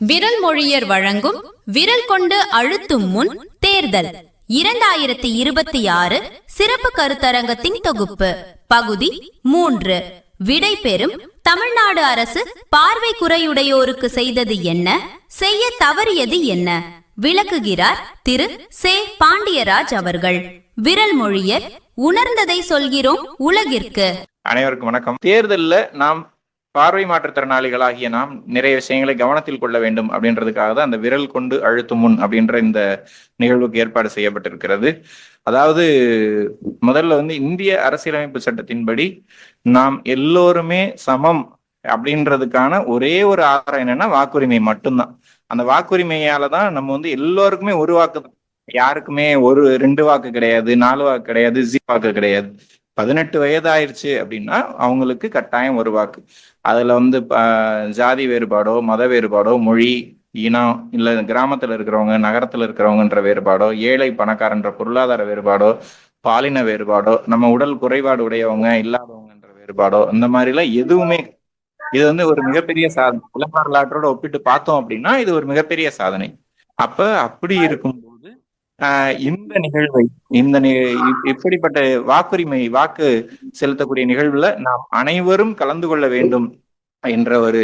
விரல் மொழியர் வழங்கும் விரல் கொண்டு அழுத்தும் முன் தேர்தல் 2026 சிறப்பு கருத்தரங்கத்தின் தொகுப்பு பகுதி 3. விடை பெறும் தமிழ்நாடு அரசு பார்வை குறையுடையோருக்கு செய்தது என்ன, செய்ய தவறியது என்ன? விளக்குகிறார் திரு சே. பாண்டியராஜ் அவர்கள். விரல் மொழியர், உணர்ந்ததை சொல்கிறோம் உலகிற்கு. அனைவருக்கும் வணக்கம். தேர்தலில் நாம் பார்வை மாற்றுத்திறனாளிகளாகிய நாம் நிறைய விஷயங்களை கவனத்தில் கொள்ள வேண்டும் அப்படின்றதுக்காக தான் அந்த விரல் கொண்டு அழுத்தும் முன் அப்படின்ற இந்த நிகழ்வுக்கு ஏற்பாடு செய்யப்பட்டிருக்கிறது. அதாவது முதல்ல இந்திய அரசியலமைப்பு சட்டத்தின்படி நாம் எல்லோருமே சமம் அப்படின்றதுக்கான ஒரே ஒரு ஆதாரம் என்னன்னா வாக்குரிமை மட்டும்தான். அந்த வாக்குரிமையால தான் நம்ம எல்லோருக்குமே ஒரு வாக்கு தான். யாருக்குமே 2 வாக்கு கிடையாது, 4 வாக்கு கிடையாது, 0 வாக்கு கிடையாது. 18 வயது ஆயிடுச்சு அப்படின்னா அவங்களுக்கு கட்டாயம் ஒரு வாக்கு. அதுல ஜாதி வேறுபாடோ, மத வேறுபாடோ, மொழி, இனம், இல்ல கிராமத்துல இருக்கிறவங்க, நகரத்துல இருக்கிறவங்கன்ற வேறுபாடோ, ஏழை பணக்காரன்ற பொருளாதார வேறுபாடோ, பாலின வேறுபாடோ, நம்ம உடல் குறைபாடு உடையவங்க இல்லாதவங்கன்ற வேறுபாடோ, இந்த மாதிரி எல்லாம் எதுவுமே. இது ஒரு மிகப்பெரிய சாதனை. உலக வரலாற்றோட ஒப்பிட்டு பார்த்தோம் அப்படின்னா இது ஒரு மிகப்பெரிய சாதனை. அப்படி இருக்கும்போது இந்த நிகழ்வை இப்படிப்பட்ட வாக்கு செலுத்தக்கூடிய நிகழ்வுல நாம் அனைவரும் கலந்து கொள்ள வேண்டும் என்ற ஒரு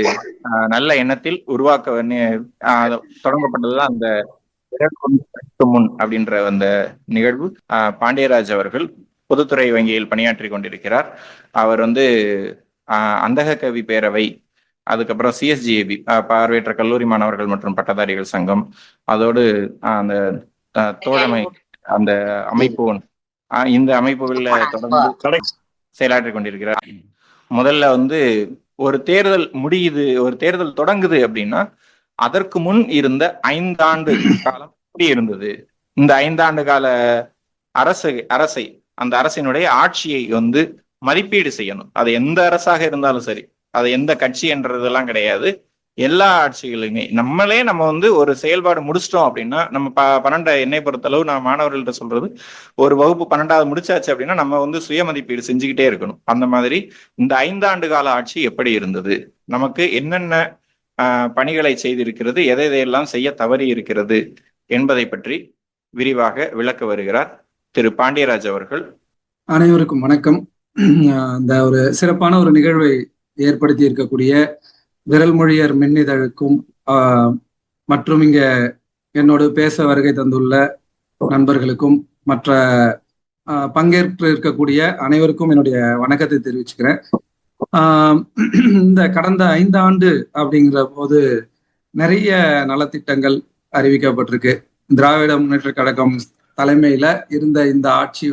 நல்ல எண்ணத்தில் தொடங்கப்பட்டதுதான் அந்த முன் அப்படின்ற அந்த நிகழ்வு. பாண்டியராஜ் அவர்கள் பொதுத்துறை வங்கியில் பணியாற்றி கொண்டிருக்கிறார். அவர் அந்தக கவி பேரவை, அதுக்கப்புறம் CSGAB பார்வையற்ற கல்லூரி மாணவர்கள் மற்றும் பட்டதாரிகள் சங்கம், அதோடு அந்த தோழமை அந்த அமைப்பு, இந்த அமைப்புகளில் தொடர்ந்து செயலாற்றி கொண்டிருக்கிறார். முதல்ல ஒரு தேர்தல் முடியுது, ஒரு தேர்தல் தொடங்குது அப்படின்னா அதற்கு முன் இருந்த 5 ஆண்டு காலம் எப்படி இருந்தது, இந்த 5 ஆண்டு கால அரசை அந்த அரசினுடைய ஆட்சியை மதிப்பீடு செய்யணும். அது எந்த அரசாக இருந்தாலும் சரி, அது எந்த கட்சி என்றதெல்லாம் கிடையாது. எல்லா ஆட்சிகளுமே நம்ம ஒரு செயல்பாடு முடிச்சிட்டோம் அப்படின்னா, நம்ம 12 என்னை பொறுத்தளவு நான் மாணவர்கள்ட்ட சொல்றது, ஒரு வகுப்பு 12வது முடிச்சாச்சு அப்படின்னா நம்ம சுய மதிப்பீடு செஞ்சுக்கிட்டே இருக்கணும். அந்த மாதிரி இந்த 5 ஆண்டு கால ஆட்சி எப்படி இருந்தது, நமக்கு என்னென்ன பணிகளை செய்திருக்கிறது, எதையெல்லாம் செய்ய தவறி இருக்கிறது என்பதை பற்றி விரிவாக விளக்க வருகிறார் திரு பாண்டியராஜ் அவர்கள். அனைவருக்கும் வணக்கம். இந்த ஒரு சிறப்பான ஒரு நிகழ்வை ஏற்படுத்தி இருக்கக்கூடிய விரல் மொழியர் மின்னிதழுக்கும் மற்றும் இங்க என்னோடு பேச வருகை தந்துள்ள நண்பர்களுக்கும் மற்ற பங்கேற்று இருக்கக்கூடிய அனைவருக்கும் என்னுடைய வணக்கத்தை தெரிவிச்சுக்கிறேன். இந்த கடந்த 5 ஆண்டு அப்படிங்கிற போது நிறைய நலத்திட்டங்கள் அறிவிக்கப்பட்டிருக்கு. திராவிட முன்னேற்ற கழகம் தலைமையில இருந்த இந்த ஆட்சி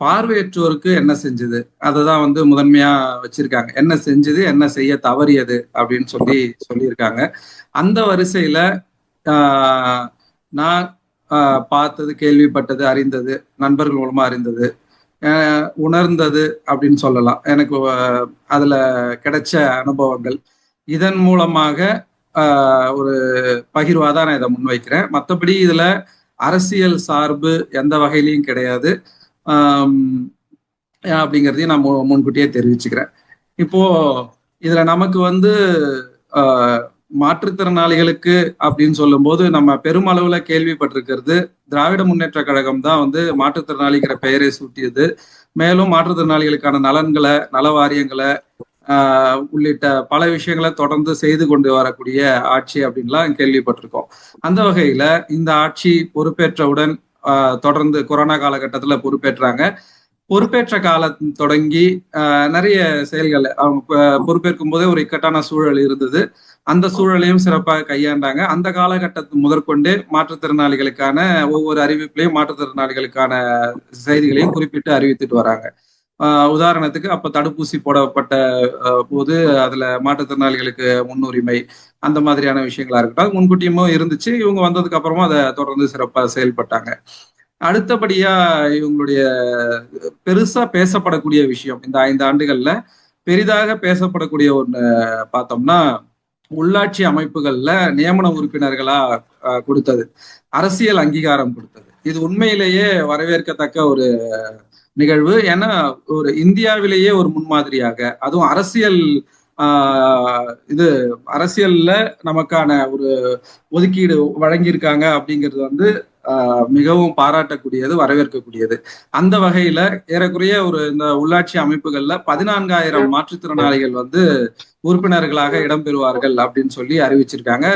பார்வையற்றோருக்கு என்ன செஞ்சது அததான் முதன்மையா வச்சிருக்காங்க. என்ன செஞ்சது, என்ன செய்ய தவறியது அப்படின்னு சொல்லியிருக்காங்க. அந்த வரிசையில நான் பார்த்தது, கேள்விப்பட்டது, அறிந்தது, நண்பர்கள் மூலமா அறிந்தது, உணர்ந்தது அப்படின்னு சொல்லலாம். எனக்கு அதுல கிடைச்ச அனுபவங்கள், இதன் மூலமாக ஒரு பகிர்வாதான் நான் இதை முன்வைக்கிறேன். மற்றபடி இதுல அரசியல் சார்பு எந்த வகையிலையும் கிடையாது அப்படிங்கிறதையும் நான் முன்கூட்டியே தெரிவிச்சுக்கிறேன். இப்போ இதுல நமக்கு மாற்றுத்திறனாளிகளுக்கு அப்படின்னு சொல்லும் போது நம்ம பெருமளவுல கேள்விப்பட்டிருக்கிறது, திராவிட முன்னேற்ற கழகம் தான் மாற்றுத்திறனாளிங்கிற பெயரை சூட்டியது. மேலும் மாற்றுத்திறனாளிகளுக்கான நலன்களை, நல வாரியங்களை உள்ளிட்ட பல விஷயங்களை தொடர்ந்து செய்து கொண்டு வரக்கூடிய ஆட்சி அப்படின்லாம் கேள்விப்பட்டிருக்கோம். அந்த வகையில இந்த ஆட்சி பொறுப்பேற்றவுடன் தொடர்ந்து கொரோனா காலகட்டத்துல பொறுப்பேற்றாங்க. பொறுப்பேற்ற காலம் தொடங்கி நிறைய செயல்கள் அவங்க பொறுப்பேற்கும் போதே ஒரு இக்கட்டான சூழல் இருந்தது. அந்த சூழலையும் சிறப்பாக கையாண்டாங்க. அந்த காலகட்டத்து முதற்கொண்டு மாற்றுத்திறனாளிகளுக்கான ஒவ்வொரு அறிவிப்புலையும் மாற்றுத்திறனாளிகளுக்கான செய்திகளையும் குறிப்பிட்டு அறிவித்துட்டு வராங்க. உதாரணத்துக்கு அப்ப தடுப்பூசி போடப்பட்ட போது அதுல மாற்றுத்திறனாளிகளுக்கு முன்னுரிமை, அந்த மாதிரியான விஷயங்களா இருக்கட்டும், அது முன்கூட்டியுமோ இருந்துச்சு. இவங்க வந்ததுக்கு அப்புறமா அதை தொடர்ந்து சிறப்பாக செயல்பட்டாங்க. அடுத்தபடியா இவங்களுடைய பெருசா பேசப்படக்கூடிய விஷயம், இந்த 5 ஆண்டுகள்ல பெரிதாக பேசப்படக்கூடிய ஒண்ணு பார்த்தோம்னா, உள்ளாட்சி அமைப்புகள்ல நியமன உறுப்பினர்களா கொடுத்தது, அரசியல் அங்கீகாரம் கொடுத்தது. இது உண்மையிலேயே வரவேற்கத்தக்க ஒரு நிகழ்வு. ஏன்னா ஒரு இந்தியாவிலேயே ஒரு முன்மாதிரியாக, அதுவும் அரசியல் இது அரசியல்ல நமக்கான ஒரு ஒதுக்கீடு வழங்கியிருக்காங்க அப்படிங்கிறது வந்து மிகவும் பாராட்டக்கூடியது, வரவேற்கக்கூடியது. அந்த வகையில ஏறக்குறைய இந்த உள்ளாட்சி அமைப்புகள்ல 14,000 மாற்றுத்திறனாளிகள் வந்து உறுப்பினர்களாக இடம்பெறுவார்கள் அப்படின்னு சொல்லி அறிவிச்சிருக்காங்க.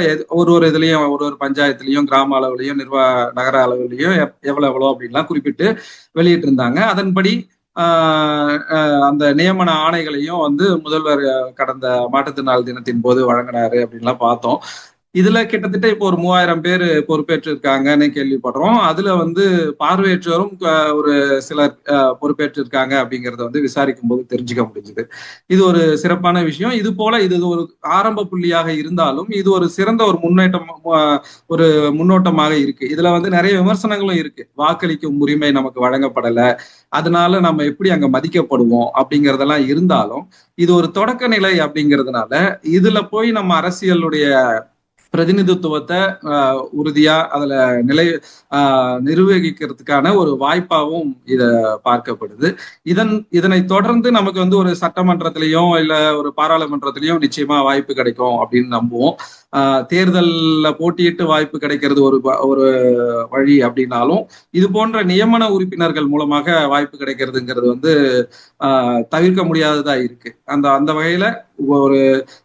ஒரு இதுலயும் ஒரு பஞ்சாயத்துலயும் கிராம அளவுலயும் நகர அளவுலயும் எவ்வளவு அப்படின்லாம் குறிப்பிட்டு வெளியிட்டு இருந்தாங்க. அதன்படி அந்த நியமன ஆணைகளையும் வந்து முதல்வர் கடந்த மாற்றுத்திறனாளி தினத்தின் போது வழங்கினாரு அப்படின்லாம் பார்த்தோம். இதுல கிட்டத்தட்ட இப்போ ஒரு 3,000 பேர் பொறுப்பேற்று இருக்காங்கன்னு கேள்விப்படுறோம். அதுல வந்து பார்வையற்றோரும் ஒரு சிலர் பொறுப்பேற்று இருக்காங்க அப்படிங்கறத வந்து விசாரிக்கும் போது தெரிஞ்சுக்க முடிஞ்சுது. இது ஒரு சிறப்பான விஷயம். இது போல இது ஒரு ஆரம்ப புள்ளியாக இருந்தாலும் இது ஒரு சிறந்த ஒரு முன்னோட்டமாக இருக்கு. இதுல வந்து நிறைய விமர்சனங்களும் இருக்கு. வாக்களிக்கும் உரிமை நமக்கு வழங்கப்படல, அதனால நம்ம எப்படி அங்க மதிக்கப்படுவோம் அப்படிங்கறதெல்லாம் இருந்தாலும் இது ஒரு தொடக்க நிலை அப்படிங்கிறதுனால இதுல போய் நம்ம அரசியலுடைய பிரதிநிதித்துவத்தை உறுதியா அதுல நிர்வகிக்கிறதுக்கான ஒரு வாய்ப்பாகவும் இத பார்க்கப்படுது. இதனை தொடர்ந்து நமக்கு வந்து ஒரு சட்டமன்றத்திலையும் இல்ல ஒரு பாராளுமன்றத்திலையும் நிச்சயமா வாய்ப்பு கிடைக்கும் அப்படின்னு நம்புவோம். தேர்தல்ல போட்டியிட்டு வாய்ப்பு கிடைக்கிறது ஒரு வழி அப்படின்னாலும் இது போன்ற நியமன உறுப்பினர்கள் மூலமாக வாய்ப்பு கிடைக்கிறதுங்கிறது வந்து தவிர்க்க முடியாததா இருக்கு. அந்த வகையில ஒரு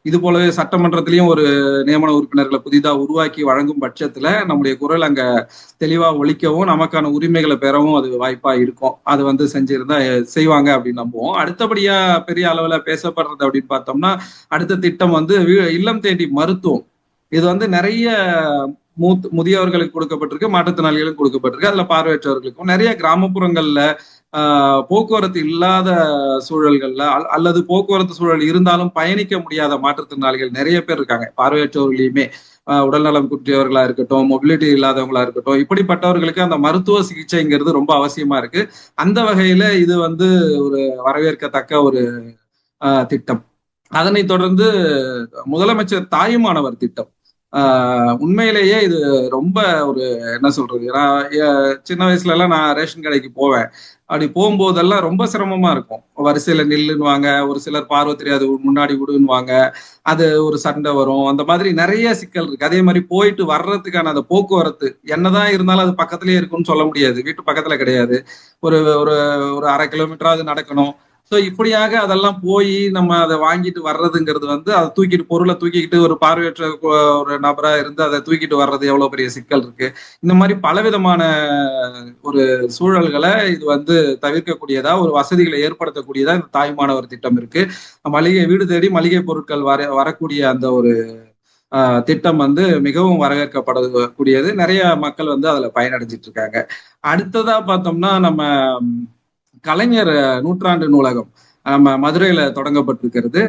இது போலவே சட்டமன்றத்திலையும் ஒரு நியமன உறுப்பினர்களை புதிதா உருவாக்கி வழங்கும் பட்சத்துல நம்முடைய குரல் அங்க தெளிவா ஒழிக்கவும் நமக்கான உரிமைகளை பெறவும் அது வாய்ப்பா இருக்கும். அது வந்து செஞ்சிருந்தா செய்வாங்க அப்படின்னு நம்புவோம். அடுத்தபடியா பெரிய அளவுல பேசப்படுறது அப்படின்னு பார்த்தோம்னா அடுத்த திட்டம் வந்து இல்லம் தேடி மருத்துவம். இது வந்து நிறைய முதியவர்களுக்கு கொடுக்கப்பட்டிருக்கு, மாற்றுத்திறனாளிகளுக்கு கொடுக்கப்பட்டிருக்கு, அதுல பார்வையற்றவர்களுக்கும் நிறைய கிராமப்புறங்கள்ல போக்குவரத்து இல்லாத சூழல்கள்ல அல்லது போக்குவரத்து சூழல் இருந்தாலும் பயணிக்க முடியாத மாற்றுத்திறனாளிகள் நிறைய பேர் இருக்காங்க. பார்வையற்றவர்களையுமே உடல்நலம் குற்றியவர்களா இருக்கட்டும், மொபிலிட்டி இல்லாதவங்களா இருக்கட்டும், இப்படிப்பட்டவர்களுக்கு அந்த மருத்துவ சிகிச்சைங்கிறது ரொம்ப அவசியமா இருக்கு. அந்த வகையில இது வந்து ஒரு வரவேற்கத்தக்க ஒரு திட்டம். அதனை தொடர்ந்து முதலமைச்சர் தாயுமானவர் திட்டம். உண்மையிலேயே இது ரொம்ப ஒரு என்ன சொல்றது, சின்ன வயசுல எல்லாம் நான் ரேஷன் கடைக்கு போவேன். அப்படி போகும்போதெல்லாம் ரொம்ப சிரமமா இருக்கும். வரிசையில நில்லுன்னுவாங்க, ஒரு சிலர் பார்வை தெரியாது முன்னாடி விடுன்னுவாங்க, அது ஒரு சண்டை வரும். அந்த மாதிரி நிறைய சிக்கல் இருக்கு. அதே மாதிரி போயிட்டு வர்றதுக்கான அந்த போக்குவரத்து என்னதான் இருந்தாலும் அது பக்கத்துலயே இருக்குன்னு சொல்ல முடியாது. வீட்டு பக்கத்துல கிடையாது. ஒரு ஒரு ஒரு 1/2 கிலோமீட்டராவது நடக்கணும். ஸோ இப்படியாக அதெல்லாம் போய் நம்ம அதை வாங்கிட்டு வர்றதுங்கிறது வந்து அதை பொருளை தூக்கிக்கிட்டு ஒரு பார்வையற்ற ஒரு நபரா இருந்து அதை தூக்கிட்டு வர்றது எவ்வளவு பெரிய சிக்கல் இருக்கு. இந்த மாதிரி பலவிதமான ஒரு சூழல்களை இது வந்து தவிர்க்கக்கூடியதா, ஒரு வசதிகளை ஏற்படுத்தக்கூடியதா இந்த தாய்மானவர் திட்டம் இருக்கு. வீடு தேடி மளிகை பொருட்கள் வரக்கூடிய அந்த ஒரு திட்டம் வந்து மிகவும் வரவேற்கப்படக்கூடியது. நிறைய மக்கள் வந்து அதுல பயனடைஞ்சிட்டு இருக்காங்க. அடுத்ததா பார்த்தோம்னா நம்ம கலைஞர் நூற்றாண்டு நூலகம் நம்ம மதுரையில தொடங்கப்பட்டிருக்கிறது.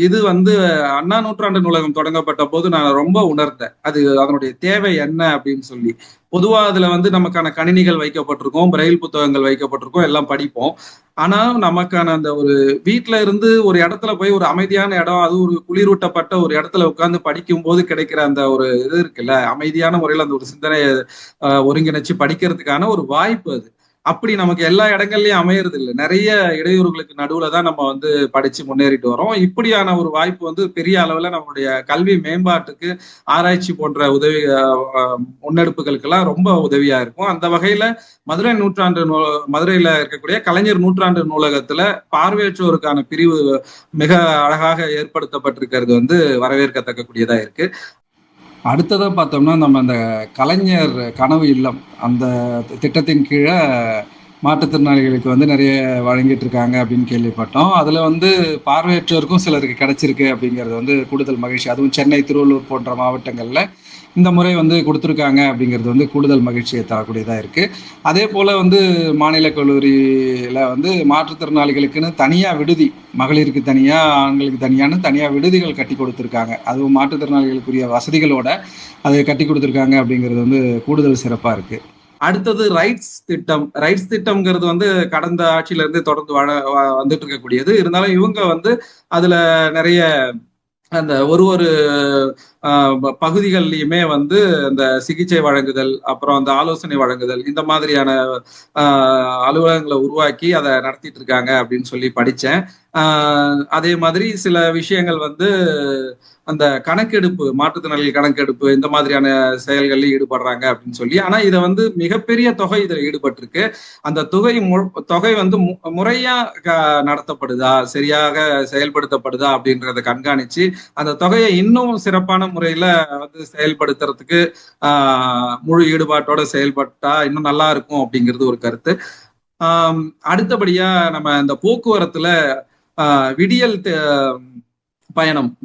இது வந்து அண்ணா நூற்றாண்டு நூலகம் தொடங்கப்பட்ட போது நான் ரொம்ப உணர்ந்தேன் அது அதனுடைய தேவை என்ன அப்படின்னு சொல்லி. பொதுவா அதுல வந்து நமக்கான கணினிகள் வைக்கப்பட்டிருக்கும், பிரெயில் புத்தகங்கள் வைக்கப்பட்டிருக்கும், எல்லாம் படிப்போம். ஆனா நமக்கான அந்த ஒரு வீட்டுல இருந்து ஒரு இடத்துல போய் ஒரு அமைதியான இடம், அது ஒரு குளிரூட்டப்பட்ட ஒரு இடத்துல உட்கார்ந்து படிக்கும் போது கிடைக்கிற அந்த ஒரு இது இருக்குல்ல, அமைதியான முறையில அந்த ஒரு சிந்தனையை ஒருங்கிணைச்சு படிக்கிறதுக்கான ஒரு வாய்ப்பு அது அப்படி நமக்கு எல்லா இடங்கள்லயும் அமையறது இல்லை. நிறைய இடையூறுகளுக்கு நடுவுல தான் நம்ம வந்து படிச்சு முன்னேறிட்டு வரோம். இப்படியான ஒரு வாய்ப்பு வந்து பெரிய அளவுல நம்மளுடைய கல்வி மேம்பாட்டுக்கு, ஆராய்ச்சி போன்ற முன்னெடுப்புகளுக்கெல்லாம் ரொம்ப உதவியா இருக்கும். அந்த வகையில மதுரையில இருக்கக்கூடிய கலைஞர் நூற்றாண்டு நூலகத்துல பார்வையற்றோருக்கான பிரிவு மிக அழகாக ஏற்படுத்தப்பட்டிருக்கிறது வந்து வரவேற்கத்தக்கக்கூடியதா இருக்கு. அடுத்ததாக பார்த்தோம்னா நம்ம அந்த கலைஞர் கனவு இல்லம் அந்த திட்டத்தின் கீழே மாற்றுத்திறனாளிகளுக்கு வந்து நிறைய வழங்கிட்டு இருக்காங்க அப்படின்னு கேள்விப்பட்டோம். அதில் வந்து பார்வையற்றோருக்கும் சிலருக்கு கிடைச்சிருக்கு அப்படிங்கிறது வந்து கூடுதல் மகிழ்ச்சி. அதுவும் சென்னை, திருவள்ளூர் போன்ற மாவட்டங்களில் இந்த முறை வந்து கொடுத்துருக்காங்க அப்படிங்கிறது வந்து கூடுதல் மகிழ்ச்சியை தரக்கூடியதாக இருக்குது. அதே போல் வந்து மாநில கல்லூரியில் வந்து மாற்றுத்திறனாளிகளுக்குன்னு தனியாக விடுதி, மகளிருக்கு தனியாக, ஆண்களுக்கு தனியாக விடுதிகள் கட்டி கொடுத்துருக்காங்க. அதுவும் மாற்றுத்திறனாளிகளுக்குரிய வசதிகளோட அதை கட்டி கொடுத்துருக்காங்க அப்படிங்கிறது வந்து கூடுதல் சிறப்பாக இருக்குது. அடுத்தது ரைட்ஸ் திட்டம்ங்கிறது வந்து கடந்த ஆட்சியில இருந்து தொடர்ந்து வந்துட்டு இருக்கக்கூடியது. இருந்தாலும் இவங்க வந்து அதுல நிறைய அந்த ஒரு பகுதிகள்லையுமே வந்து அந்த சிகிச்சை வழங்குதல், அப்புறம் அந்த ஆலோசனை வழங்குதல், இந்த மாதிரியான அலுவலகங்களை உருவாக்கி அதை நடத்திட்டு இருக்காங்க அப்படின்னு சொல்லி படித்தேன். அதே மாதிரி சில விஷயங்கள் வந்து அந்த கணக்கெடுப்பு, மாற்றுத்திறனாளிகள் கணக்கெடுப்பு, இந்த மாதிரியான செயல்களில் ஈடுபடுறாங்க அப்படின்னு சொல்லி. ஆனா இதை வந்து மிகப்பெரிய தொகை இதில் ஈடுபட்டிருக்கு. அந்த தொகை வந்து முறையா நடத்தப்படுதா, சரியாக செயல்படுத்தப்படுதா அப்படின்றத கண்காணிச்சு அந்த தொகையை இன்னும் சிறப்பான முறையில வந்து செயல்படுத்துறதுக்கு முழு ஈடுபாட்டோட செயல்பட்டா இன்னும் நல்லா இருக்கும் அப்படிங்கிறது ஒரு கருத்து. அடுத்தபடியா நம்ம இந்த போக்குவரத்துல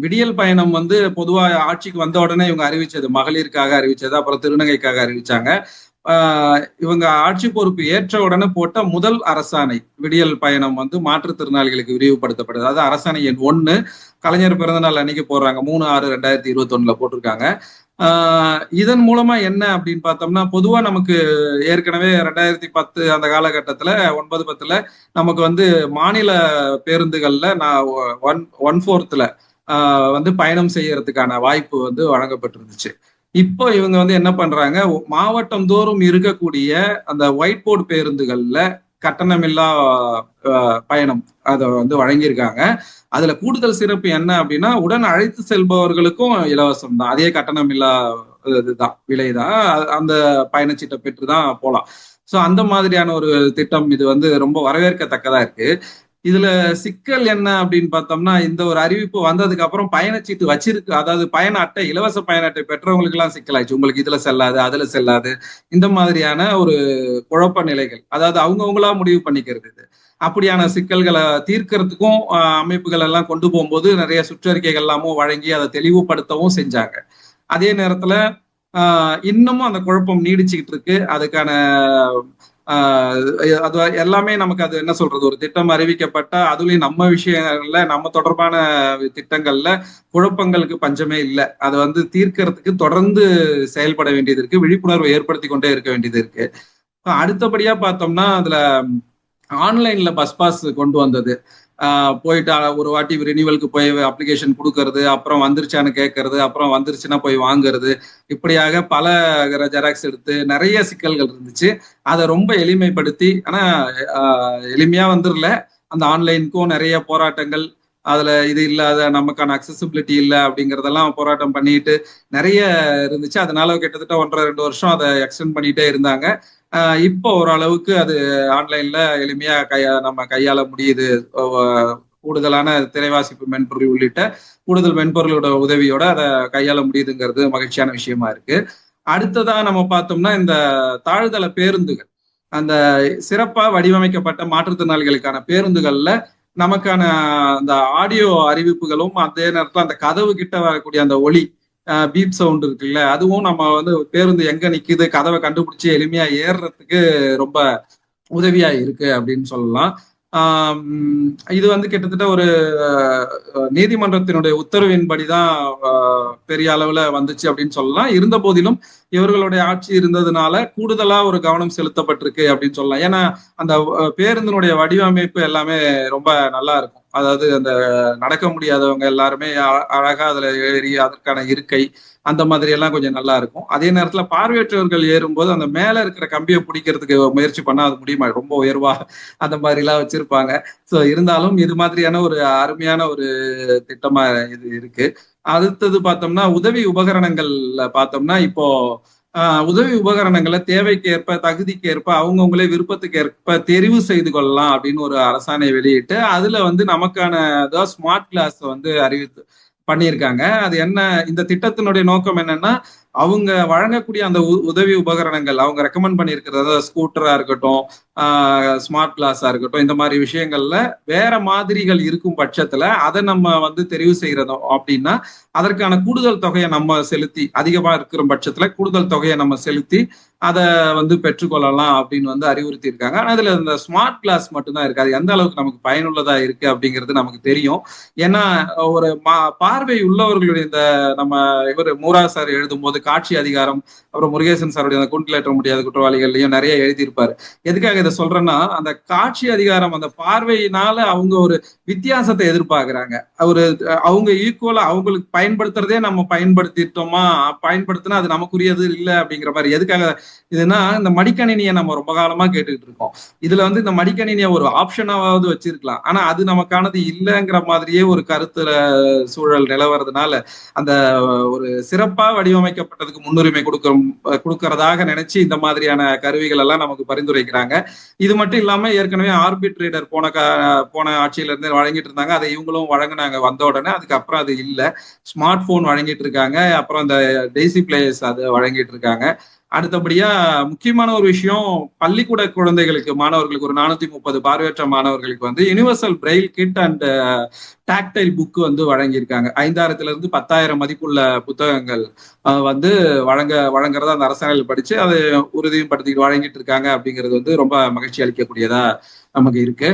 விடியல் பயணம் வந்து பொதுவா ஆட்சிக்கு வந்த உடனே இவங்க அறிவிச்சது, மகளிருக்காக அறிவிச்சது, அப்புறம் திருநங்கைக்காக அறிவிச்சாங்க. இவங்க ஆட்சி பொறுப்பு ஏற்ற உடனே போட்ட முதல் அரசாணை விடியல் பயணம் வந்து மாற்றுத்திறனாளிகளுக்கு விரிவுபடுத்தப்படுது. அதாவது அரசாணை எண் 1, கலைஞர் பிறந்தநாள் அன்னைக்கு போடுறாங்க, 3/6/2021 போட்டிருக்காங்க. இதன் மூலமா என்ன அப்படின்னு பார்த்தோம்னா, பொதுவா நமக்கு ஏற்கனவே 2010 அந்த காலகட்டத்துல 9-10 நமக்கு வந்து மாநில பேருந்துகள்ல நான் 1/4 வந்து பயணம் செய்யறதுக்கான வாய்ப்பு வந்து வழங்கப்பட்டிருந்துச்சு. இப்போ இவங்க வந்து என்ன பண்றாங்க, மாவட்டம் தோறும் இருக்கக்கூடிய அந்த ஒயிட் போர்டு பேருந்துகள்ல கட்டணமில்லா பயணம் அதை வந்து வழங்கியிருக்காங்க. அதுல கூடுதல் சிறப்பு என்ன அப்படின்னா, உடன் அழைத்து செல்பவர்களுக்கும் இலவசம் தான், அதே கட்டணமில்லா இதுதான், விலைதான், அந்த பயணச்சீட்டை பெற்றுதான் போலாம். சோ அந்த மாதிரியான ஒரு திட்டம் இது வந்து ரொம்ப வரவேற்கத்தக்கதா இருக்கு. இதுல சிக்கல் என்ன அப்படின்னு பார்த்தோம்னா, இந்த ஒரு அறிவிப்பு வந்ததுக்கு அப்புறம் பயணச்சீட்டு வச்சிருக்கு, அதாவது பயண அட்டை, இலவச பயண அட்டை பெற்றவங்களுக்கு எல்லாம் சிக்கலாயிடுச்சு. உங்களுக்கு இதுல செல்லாது, அதுல செல்லாது, இந்த மாதிரியான ஒரு குழப்ப நிலைகள், அதாவது அவங்கவுங்களா முடிவு பண்ணிக்கிறது. இது அப்படியான சிக்கல்களை தீர்க்கறதுக்கும் அமைப்புகள் எல்லாம் கொண்டு போகும்போது நிறைய சுற்றறிக்கைகள் எல்லாமும் வழங்கி அதை தெளிவுபடுத்தவும் செஞ்சாங்க. அதே நேரத்துல இன்னமும் அந்த குழப்பம் நீடிச்சுக்கிட்டு இருக்கு. அதுக்கான அது எல்லாமே நமக்கு அது என்ன சொல்றது, ஒரு திட்டம் அறிவிக்கப்பட்டா அதுலயும் நம்ம விஷயங்கள்ல, நம்ம தொடர்பான திட்டங்கள்ல குழப்பங்களுக்கு பஞ்சமே இல்லை. அதை வந்து தீர்க்கறதுக்கு தொடர்ந்து செயல்பட வேண்டியது இருக்கு, விழிப்புணர்வை ஏற்படுத்தி கொண்டே இருக்க வேண்டியது இருக்கு. அடுத்தபடியா பார்த்தோம்னா, அதுல ஆன்லைன்ல பஸ் பாஸ் கொண்டு வந்தது, போயிட்டு ஒரு வாட்டி ரினிவலுக்கு போய் அப்ளிகேஷன் கொடுக்கறது, அப்புறம் வந்துருச்சான்னு கேட்கறது, அப்புறம் வந்துருச்சுன்னா போய் வாங்குறது, இப்படியாக பல ஜெராக்ஸ் எடுத்து நிறைய சிக்கல்கள் இருந்துச்சு. அதை ரொம்ப எளிமைப்படுத்தி, ஆனா எளிமையா வந்துடல, அந்த ஆன்லைனுக்கும் நிறைய போராட்டங்கள், அதுல இது இல்லாத நமக்கான அக்சசிபிலிட்டி இல்லை அப்படிங்கிறதெல்லாம் போராட்டம் பண்ணிட்டு நிறைய இருந்துச்சு. அதனால கிட்டத்தட்ட 1.5-2 வருஷம் அதை எக்ஸ்டெண்ட் பண்ணிட்டே இருந்தாங்க. இப்போ ஓரளவுக்கு அது ஆன்லைன்ல எளிமையா நம்ம கையாள முடியுது. கூடுதலான திரைவாசிப்பு மென்பொருள் உள்ளிட்ட கூடுதல் மென்பொருளோட உதவியோட அதை கையாள முடியுதுங்கிறது மகிழ்ச்சியான விஷயமா இருக்கு. அடுத்ததா நம்ம பார்த்தோம்னா, இந்த தாழ்தள பேருந்துகள், அந்த சிறப்பா வடிவமைக்கப்பட்ட மாற்றுத்திறனாளிகளுக்கான பேருந்துகள்ல நமக்கான அந்த ஆடியோ அறிவிப்புகளும், அதே நேரத்துல அந்த கதவு கிட்ட வரக்கூடிய அந்த ஒலி, பீப் சவுண்ட் இருக்குல்ல, அதுவும் நம்ம வந்து பேருந்து எங்க நிக்குது, கதவை கண்டுபிடிச்சு எளிமையா ஏறுறதுக்கு ரொம்ப உதவியா இருக்கு அப்படின்னு சொல்லலாம். இது வந்து கிட்டத்தட்ட ஒரு நீதிமன்றத்தினுடைய உத்தரவின்படிதான் பெரிய அளவுல வந்துச்சு அப்படின்னு சொல்லலாம். இருந்த போதிலும் இவர்களுடைய ஆட்சி இருந்ததுனால கூடுதலா ஒரு கவனம் செலுத்தப்பட்டிருக்கு அப்படின்னு சொல்லலாம். ஏன்னா அந்த பேருந்தினுடைய வடிவமைப்பு எல்லாமே ரொம்ப நல்லா இருக்கும். அதாவது அந்த நடக்க முடியாதவங்க எல்லாருமே அழகா அதுல ஏறி அதற்கான இருக்கை அந்த மாதிரி எல்லாம் கொஞ்சம் நல்லா இருக்கும். அதே நேரத்துல பார்வையற்றவர்கள் ஏறும்போது அந்த மேல இருக்கிற கம்பியை பிடிக்கிறதுக்கு முயற்சி பண்ணா அது முடியுமா, ரொம்ப உயர்வா அந்த மாதிரி எல்லாம் வச்சிருப்பாங்க. சோ இருந்தாலும் இது மாதிரியான ஒரு அருமையான ஒரு திட்டமா இது இருக்கு. அடுத்தது பார்த்தோம்னா, உதவி உபகரணங்கள்ல பார்த்தோம்னா, இப்போ உதவி உபகரணங்களை தேவைக்கு ஏற்ப, தகுதிக்கு ஏற்ப, அவங்கவுங்களே விருப்பத்துக்கு ஏற்ப தெரிவு செய்து கொள்ளலாம் அப்படின்னு ஒரு அரசாணை வெளியிட்டு, அதுல வந்து நமக்கான ஸ்மார்ட் கிளாஸ் வந்து அறிவித்து பண்ணியிருக்காங்க. அது என்ன, இந்த திட்டத்தினுடைய நோக்கம் என்னன்னா, அவங்க வழங்கக்கூடிய அந்த உதவி உபகரணங்கள், அவங்க ரெக்கமெண்ட் பண்ணியிருக்கிறது, ஸ்கூட்டரா இருக்கட்டும், ஸ்மார்ட் கிளாஸா இருக்கட்டும், இந்த மாதிரி விஷயங்கள்ல வேற மாதிரிகள் இருக்கும் பட்சத்துல அதை நம்ம வந்து தெரிவு செய்யறதும் அப்படின்னா அதற்கான கூடுதல் தொகையை நம்ம செலுத்தி, அதிகமா இருக்கிற பட்சத்துல கூடுதல் தொகையை நம்ம செலுத்தி அதை வந்து பெற்றுக்கொள்ளலாம் அப்படின்னு வந்து அறிவுறுத்தி இருக்காங்க. ஆனா இதுல இந்த ஸ்மார்ட் கிளாஸ் மட்டும்தான் இருக்கு. அது எந்த அளவுக்கு நமக்கு பயனுள்ளதா இருக்கு அப்படிங்கிறது நமக்கு தெரியும். ஏன்னா ஒரு பார்வை உள்ளவர்களுடைய இந்த நம்ம இவர் மூரா சார் எழுதும் போது காட்சி அதிகாரம், அப்புறம் முருகேசன் சாருடைய அந்த கூண்டிலேற்ற முடியாத குற்றவாளிகள்லயும் நிறைய எழுதியிருப்பாரு. எதுக்காக இதை சொல்றேன்னா, அந்த காட்சி அதிகாரம், அந்த பார்வையினால அவங்க ஒரு வித்தியாசத்தை எதிர்பார்க்கிறாங்க. ஒரு அவங்க ஈக்குவலா அவங்களுக்கு பயன்படுத்துறதே நம்ம பயன்படுத்திட்டோமா, பயன்படுத்தினா அது நமக்குரியது இல்லை அப்படிங்கிற மாதிரி. எதுக்காக இதுனா, இந்த மடிக்கணினியை நம்ம ரொம்ப காலமா கேட்டுக்கிட்டு இருக்கோம். இதுல வந்து இந்த மடிக்கணினியை ஒரு ஆப்ஷனாவது வச்சிருக்கலாம். ஆனா அது நமக்கானது இல்லைங்கிற மாதிரியே ஒரு கருத்துல சூழல் நிலவறதுனால அந்த ஒரு சிறப்பா வடிவமைக்கப்பட்டதுக்கு முன்னுரிமை கொடுக்கறதாக நினைச்சு இந்த மாதிரியான கருவிகள் எல்லாம் நமக்கு பரிந்துரைக்கிறாங்க. இது மட்டும் இல்லாம ஏற்கனவே ஆர்பிட்ரேட்டர் போன ஆட்சியில இருந்து வழங்கிட்டு இருந்தாங்க. அதை இவங்களும் வழங்கினாங்க வந்த உடனே. அதுக்கப்புறம் அது இல்ல. ஸ்மார்ட் போன் வழங்கிட்டு இருக்காங்க. அப்புறம் இந்த டெய்சி பிளேயர்ஸ் அதை வழங்கிட்டு இருக்காங்க. அடுத்தபடியா முக்கியமான ஒரு விஷயம், பள்ளிக்கூட குழந்தைகளுக்கு, மாணவர்களுக்கு, ஒரு 430 பார்வையற்ற மாணவர்களுக்கு வந்து universal Braille kit and tactile book வந்து வழங்கியிருக்காங்க. 5000 இருந்து 10,000 மதிப்புள்ள புத்தகங்கள் வந்து வழங்குறதா அந்த அரசாங்கம் படிச்சு அதை உறுதியும் படுத்திட்டு வழங்கிட்டு இருக்காங்க. அப்படிங்கிறது வந்து ரொம்ப மகிழ்ச்சி அளிக்கக்கூடியதா நமக்கு இருக்கு.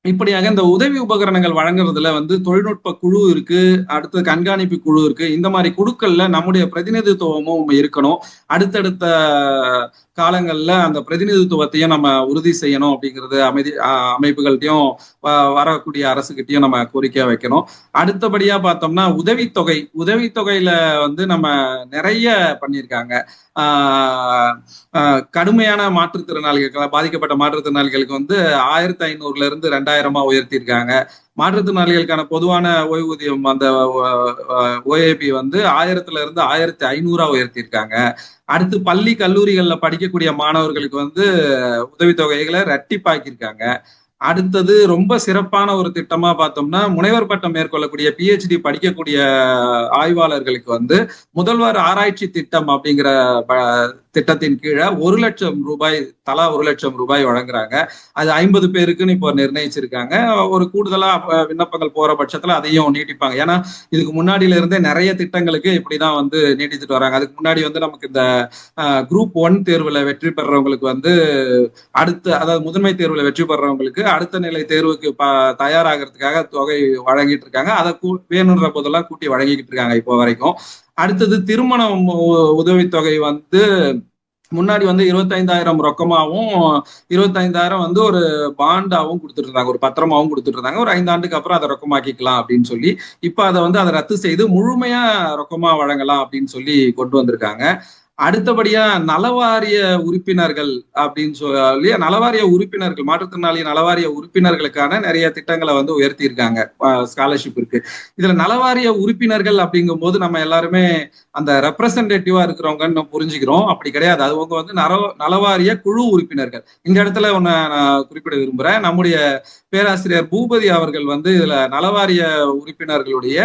இப்படியாக இந்த உதவி உபகரணங்கள் வழங்குறதுல வந்து தொழில்நுட்ப குழு இருக்கு, அடுத்த கண்காணிப்பு குழு இருக்கு. இந்த மாதிரி குழுக்கள்ல நம்முடைய பிரதிநிதித்துவமும் இருக்கணும். அடுத்தடுத்த காலங்கள்ல அந்த பிரதிநிதித்துவத்தையும் நம்ம உறுதி செய்யணும் அப்படிங்கிறது அமைப்புகள்கிட்டையும் வரக்கூடிய அரசுகிட்டையும் நம்ம கோரிக்கையா வைக்கணும். அடுத்தபடியா பார்த்தோம்னா உதவித்தொகையில வந்து நம்ம நிறைய பண்ணியிருக்காங்க. கடுமையான மாற்றுத்திறனாளிகள், பாதிக்கப்பட்ட மாற்றுத்திறனாளிகளுக்கு வந்து 1500 இருந்து 2000 உயர்த்தியிருக்காங்க. மாற்றுத்திறனாளிகளுக்கான பொதுவான ஓய்வூதியம் அந்த ஓஏபி வந்து 1000 இருந்து 1500 உயர்த்தியிருக்காங்க. அடுத்து பள்ளி கல்லூரிகள்ல படிக்கக்கூடிய மாணவர்களுக்கு வந்து உதவித்தொகைகளை இரட்டிப்பாக்கியிருக்காங்க. அடுத்தது ரொம்ப சிறப்பான ஒரு திட்டமா பார்த்தோம்னா, முனைவர் பட்டம் மேற்கொள்ளக்கூடிய PhD படிக்கக்கூடிய ஆய்வாளர்களுக்கு வந்து முதல்வர் ஆராய்ச்சி திட்டம் அப்படிங்கிற திட்டத்தின் கீழே 1 லட்சம் ரூபாய், தலா 1 லட்சம் ரூபாய் வழங்குறாங்க. அது 50 பேருக்குன்னு இப்போ நிர்ணயிச்சிருக்காங்க. ஒரு கூடுதலா விண்ணப்பங்கள் போற பட்சத்துல அதையும் நீட்டிப்பாங்க. ஏன்னா இதுக்கு முன்னாடியில இருந்தே நிறைய திட்டங்களுக்கு இப்படிதான் வந்து நீட்டித்துட்டு வராங்க. அதுக்கு முன்னாடி வந்து நமக்கு இந்த குரூப் 1 தேர்வுல வெற்றி பெறவங்களுக்கு வந்து அதாவது முதன்மை தேர்வுல வெற்றி பெறவங்களுக்கு அடுத்த நிலை தேர்வுக்கு தயாராகிறதுக்காக தொகை வழங்கிட்டு இருக்காங்க. அதை வேணுன்ற போதெல்லாம் கூட்டி வழங்கிக்கிட்டு இருக்காங்க இப்போ வரைக்கும். அடுத்தது திருமண உதவித்தொகை வந்து முன்னாடி வந்து 25,000 ரொக்கமாவும் 25,000 வந்து ஒரு பாண்டாவும் கொடுத்துட்டு இருந்தாங்க, ஒரு பத்திரமாவும் கொடுத்துட்டு இருந்தாங்க. ஒரு 5 ஆண்டுக்கு அப்புறம் அதை ரொக்கமாக்கிக்கலாம் அப்படின்னு சொல்லி இப்ப அதை ரத்து செய்து முழுமையா ரொக்கமா வழங்கலாம் அப்படின்னு சொல்லி கொண்டு வந்திருக்காங்க. அடுத்தபடியா நலவாரிய உறுப்பினர்கள் அப்படின்னு சொல்லி நலவாரிய உறுப்பினர்கள், மாற்றுத்திறனாளி நலவாரிய உறுப்பினர்களுக்கான நிறைய திட்டங்களை வந்து உயர்த்தி இருக்காங்க. ஸ்காலர்ஷிப் இருக்கு. இதுல நலவாரிய உறுப்பினர்கள் அப்படிங்கும் போது நம்ம எல்லாருமே அந்த ரெப்ரசன்டேட்டிவா இருக்கிறவங்கன்னு புரிஞ்சுக்கிறோம். அப்படி கிடையாது. அவங்க வந்து நலவாரிய குழு உறுப்பினர்கள். இந்த இடத்துல ஒண்ணு நான் குறிப்பிட விரும்புறேன். நம்முடைய பேராசிரியர் பூபதி அவர்கள் வந்து இதுல நலவாரிய உறுப்பினர்களுடைய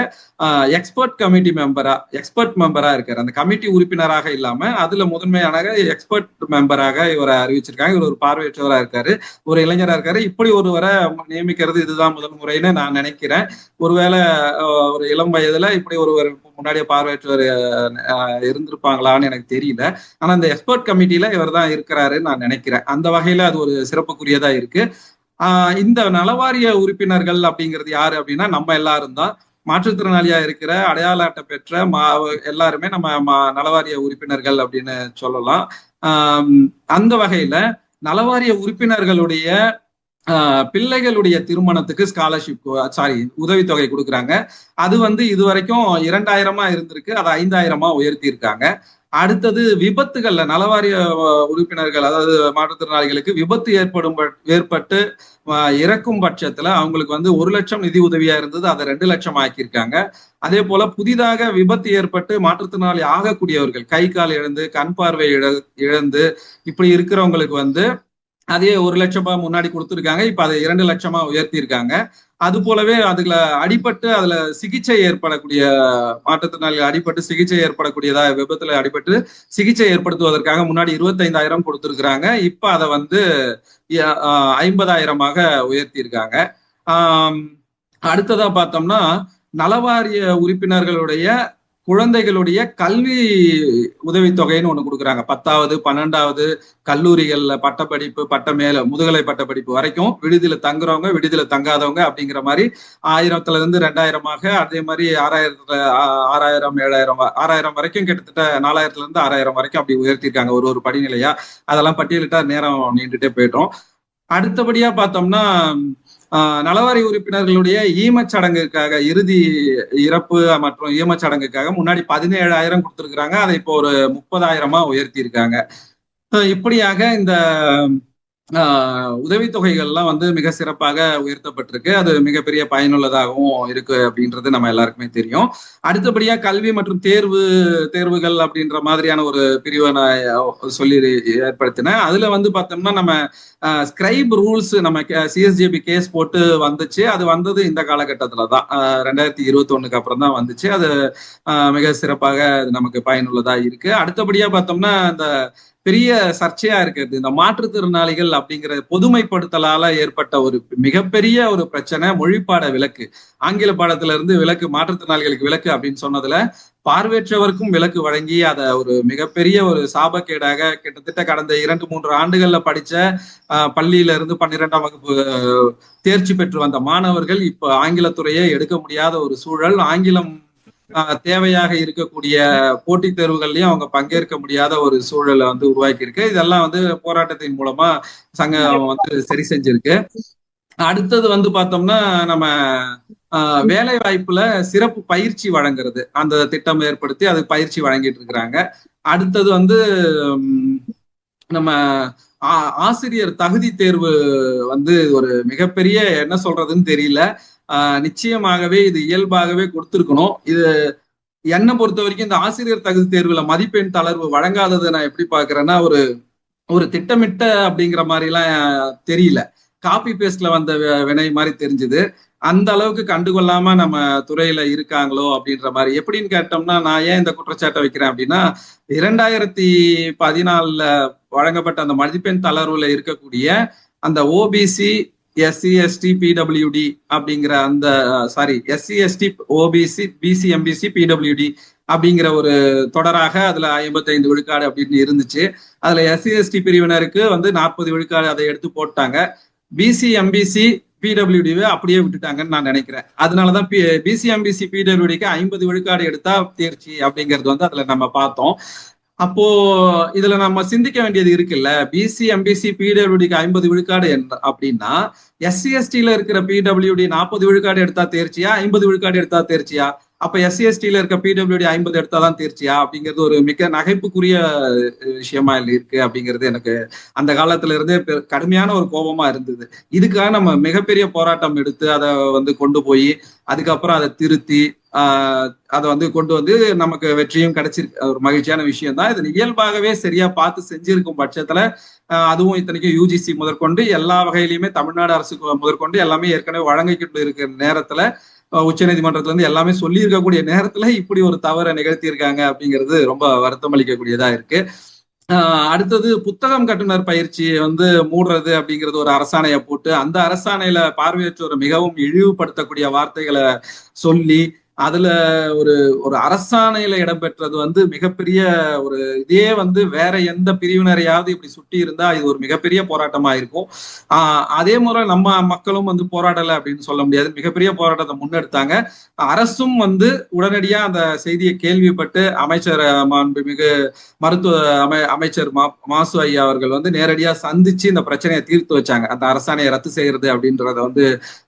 எக்ஸ்பர்ட் மெம்பரா இருக்காரு. அந்த கமிட்டி உறுப்பினராக இல்லாம அதுல முதன்மையான எக்ஸ்பர்ட் மெம்பராக இவரை அறிவிச்சிருக்காங்க. இவர் ஒரு பார்வையற்றவரா இருக்காரு, ஒரு இளைஞரா இருக்காரு. இப்படி ஒருவரை நியமிக்கிறது இதுதான் முதல் முறைன்னு நான் நினைக்கிறேன். ஒருவேளை ஒரு இளம் வயதுல இப்படி ஒருவர் முன்னாடியே பார்வையற்றவர் இருந்திருப்பாங்களான்னு எனக்கு தெரியல. ஆனா இந்த எக்ஸ்பர்ட் கமிட்டியில இவர் தான் இருக்கிறாருன்னு நான் நினைக்கிறேன். அந்த வகையில அது ஒரு சிறப்புக்குரியதா இருக்கு. இந்த நலவாரிய உறுப்பினர்கள் அப்படிங்கிறது யாரு அப்படின்னா நம்ம எல்லாரும் தான். மாற்றுத்திறனாளியா இருக்கிற அடையாள அட்டை பெற்ற எல்லாருமே நம்ம நலவாரிய உறுப்பினர்கள் அப்படின்னு சொல்லலாம். அந்த வகையில நலவாரிய உறுப்பினர்களுடைய பிள்ளைகளுடைய திருமணத்துக்கு உதவித்தொகை கொடுக்குறாங்க. அது வந்து இதுவரைக்கும் 2000 இருந்திருக்கு, அதை 5000 உயர்த்தி இருக்காங்க. அடுத்தது விபத்துகள்ல நலவாரிய உறுப்பினர்கள், அதாவது மாற்றுத்திறனாளிகளுக்கு விபத்து ஏற்பட்டு இறக்கும் பட்சத்துல அவங்களுக்கு வந்து 1 லட்சம் நிதி உதவியா இருந்தது, அதை 2 லட்சம் ஆக்கியிருக்காங்க. அதே போல புதிதாக விபத்து ஏற்பட்டு மாற்றுத்திறனாளி ஆகக்கூடியவர்கள், கை கால் இழந்து கண் பார்வை இழந்து இப்படி இருக்கிறவங்களுக்கு வந்து அதே 1 லட்சம் ரூபாய் முன்னாடி கொடுத்துருக்காங்க. இப்ப அதை 2 லட்சமா உயர்த்தி இருக்காங்க. அது போலவே அதுல அடிபட்டு அதுல சிகிச்சை ஏற்படக்கூடிய மாற்றுத்திறனாளிகள் அடிபட்டு சிகிச்சை ஏற்படக்கூடியதா விபத்துல அடிபட்டு சிகிச்சை ஏற்படுத்துவதற்காக முன்னாடி 25,000 கொடுத்துருக்காங்க. இப்ப அதை வந்து 50,000 உயர்த்தி இருக்காங்க. அடுத்ததா பார்த்தோம்னா நலவாரிய உறுப்பினர்களுடைய குழந்தைகளுடைய கல்வி உதவித்தொகைன்னு ஒண்ணு கொடுக்குறாங்க. 10வது 12வது கல்லூரிகள்ல பட்டப்படிப்பு, முதுகலை பட்டப்படிப்பு வரைக்கும் விடுதியில தங்குறவங்க, விடுதியில தங்காதவங்க அப்படிங்கிற மாதிரி 1000ல இருந்து 2000 அதே மாதிரி 6000 7000 வரைக்கும் கிட்டத்தட்ட 4000ல இருந்து 6000 வரைக்கும் அப்படி உயர்த்திருக்காங்க ஒரு படிநிலையா. அதெல்லாம் பட்டியலிட்டா நேரம் நீண்டுட்டே போயிட்டோம். அடுத்தபடியா பார்த்தோம்னா நலவாரி உறுப்பினர்களுடைய ஈமச்சடங்குக்காக, இறுதி இறப்பு மற்றும் ஈமச்சடங்குக்காக முன்னாடி 17,000 கொடுத்திருக்கிறாங்க. அதை இப்போ ஒரு 30,000 உயர்த்தி இருக்காங்க. இப்படியாக இந்த உதவித்தொகைகள்லாம் வந்து மிக சிறப்பாக உயர்த்தப்பட்டிருக்கு. அது மிகப்பெரிய பயனுள்ளதாகவும் இருக்கு அப்படின்றது நம்ம எல்லாருக்குமே தெரியும். அடுத்தபடியா கல்வி மற்றும் தேர்வுகள் அப்படின்ற மாதிரியான ஒரு பிரிவை நான் சொல்லி ஏற்படுத்தினேன். அதுல வந்து பார்த்தோம்னா நம்ம ஸ்கிரைப் ரூல்ஸ் நம்ம சிஎஸ்ஜிபி கேஸ் போட்டு வந்துச்சு. அது வந்தது இந்த காலகட்டத்துல தான், 2021 அப்புறம் தான் வந்துச்சு. அது மிக சிறப்பாக நமக்கு பயனுள்ளதா இருக்கு. அடுத்தபடியா பார்த்தோம்னா இந்த பெரிய சர்ச்சையா இருக்கிறது இந்த மாற்றுத்திறனாளிகள் அப்படிங்கிற பொதுமைப்படுத்தலால ஏற்பட்ட ஒரு மிகப்பெரிய ஒரு பிரச்சனை, மொழிப்பாட விலக்கு. ஆங்கில பாடத்துல இருந்து விலக்கு, மாற்றுத்திறனாளிகளுக்கு விலக்கு அப்படின்னு சொன்னதுல பார்வையற்றவருக்கும் விலக்கு வழங்கி அதை ஒரு மிகப்பெரிய ஒரு சாபக்கேடாக கிட்டத்தட்ட கடந்த 2-3 ஆண்டுகள்ல படிச்ச பள்ளியில இருந்து 12ஆம் வகுப்பு தேர்ச்சி பெற்று வந்த மாணவர்கள் இப்ப ஆங்கிலத்துறையே எடுக்க முடியாத ஒரு சூழல், ஆங்கிலம் தேவையாக இருக்கக்கூடிய போட்டித் தேர்வுகள்லயும் அவங்க பங்கேற்க முடியாத ஒரு சூழலை வந்து உருவாக்கி இருக்கு. இதெல்லாம் வந்து போராட்டத்தின் மூலமா சங்கம் வந்து சரி செஞ்சிருக்கு. அடுத்தது வந்து பார்த்தோம்னா நம்ம வேலை வாய்ப்புல சிறப்பு பயிற்சி வழங்குறது, அந்த திட்டம் ஏற்படுத்தி அது பயிற்சி வழங்கிட்டு இருக்கிறாங்க. அடுத்தது வந்து நம்ம ஆசிரியர் தகுதி தேர்வு வந்து ஒரு மிகப்பெரிய என்ன சொல்றதுன்னு தெரியல. நிச்சயமாகவே இது இயல்பாகவே கொடுத்திருக்கணும். இது என்னை பொறுத்த வரைக்கும் இந்த ஆசிரியர் தகுதி தேர்வுல மதிப்பெண் தளர்வு வழங்காததை நான் எப்படி பாக்குறேன்னா, ஒரு திட்டமிட்ட அப்படிங்கிற மாதிரி எல்லாம் தெரியல, காப்பி பேஸ்ட்ல வந்த வினை மாதிரி தெரிஞ்சுது. அந்த அளவுக்கு கண்டுகொள்ளாம நம்ம துறையில இருக்காங்களோ அப்படின்ற மாதிரி. எப்படின்னு கேட்டோம்னா, நான் ஏன் இந்த குற்றச்சாட்டை வைக்கிறேன் அப்படின்னா, 2014 வழங்கப்பட்ட அந்த மதிப்பெண் தளர்வுல இருக்கக்கூடிய அந்த ஓபிசி எஸ்சி எஸ்டி பிடபிள்யூடி அப்படிங்கிற அந்த SC ST OBC BC MBC PWD அப்படிங்கிற ஒரு தொடராக அதுல 55 விழுக்காடு அப்படின்னு இருந்துச்சு. அதுல எஸ்சி எஸ்டி பிரிவினருக்கு வந்து 40 விழுக்காடு அதை எடுத்து போட்டாங்க. பிசி எம்பிசி பிடபிள்யூடிவை அப்படியே விட்டுட்டாங்கன்னு நான் நினைக்கிறேன். அதனாலதான் பிசி எம்பிசி பிடபிள்யூடிக்கு 50 விழுக்காடு எடுத்தா தேர்ச்சி அப்படிங்கிறது வந்து அதுல நம்ம பார்த்தோம். அப்போ இதுல நம்ம சிந்திக்க வேண்டியது இருக்குல்ல, பிசி எம்பிசி பிடபிள்யூடிக்கு 50 விழுக்காடு அப்படின்னா எஸ்சி எஸ்டில இருக்கிற பிடபிள்யூடி 40 விழுக்காடு எடுத்தா தேர்ச்சியா, 50 விழுக்காடு எடுத்தா தேர்ச்சியா? அப்ப எஸ்சி எஸ்டில இருக்க பிடபிள்யூடி 50 எடுத்தாதான் தேர்ச்சியா? அப்படிங்கிறது ஒரு மிக நகைப்புக்குரிய விஷயமா இருக்கு. அப்படிங்கிறது எனக்கு அந்த காலத்துல இருந்தே கடுமையான ஒரு கோபமா இருந்தது. இதுக்காக நம்ம மிகப்பெரிய போராட்டம் எடுத்து அதை வந்து கொண்டு போய் அதுக்கப்புறம் அதை திருத்தி அதை வந்து கொண்டு வந்து நமக்கு வெற்றியும் கிடைச்சிருக்கு. ஒரு மகிழ்ச்சியான விஷயம் தான். இது இயல்பாகவே சரியா பார்த்து செஞ்சிருக்கும் பட்சத்துல, அதுவும் இத்தனைக்கும் யூஜிசி முதற்கொண்டு எல்லா வகையிலுமே தமிழ்நாடு அரசுக்கு முதற்கொண்டு எல்லாமே ஏற்கனவே வழங்கிக்கிட்டு இருக்கிற நேரத்துல, உச்ச நீதிமன்றத்துல இருந்து எல்லாமே சொல்லி இருக்கக்கூடிய நேரத்துல இப்படி ஒரு தவறை நிகழ்த்தியிருக்காங்க அப்படிங்கிறது ரொம்ப வருத்தம் அளிக்கக்கூடியதா இருக்கு. அடுத்தது புத்தகம் கட்டுனர் பயிற்சியை வந்து மூடுறது அப்படிங்கிறது ஒரு அரசாணையை போட்டு, அந்த அரசாணையில பார்வையற்றோரை மிகவும் இழிவுபடுத்தக்கூடிய வார்த்தைகளை சொல்லி அதுல ஒரு அரசாணையில இடம்பெற்றது வந்து மிகப்பெரிய ஒரு இதே வந்து வேற எந்த பிரிவினரையாவது இப்படி சுட்டி இருந்தா இது ஒரு மிகப்பெரிய போராட்டமா இருக்கும். அதே முறை நம்ம மக்களும் வந்து போராடலை அப்படின்னு சொல்ல முடியாது, மிகப்பெரிய போராட்டத்தை முன்னெடுத்தாங்க. அரசும் வந்து உடனடியா அந்த செய்தியை கேள்விப்பட்டு அமைச்சர் மாண்புமிகு மருத்துவ அமைச்சர் மாசு ஐயா அவர்கள் வந்து நேரடியா சந்திச்சு இந்த பிரச்சனையை தீர்த்து வச்சாங்க. அந்த அரசாணையை ரத்து செய்யறது அப்படின்றத வந்து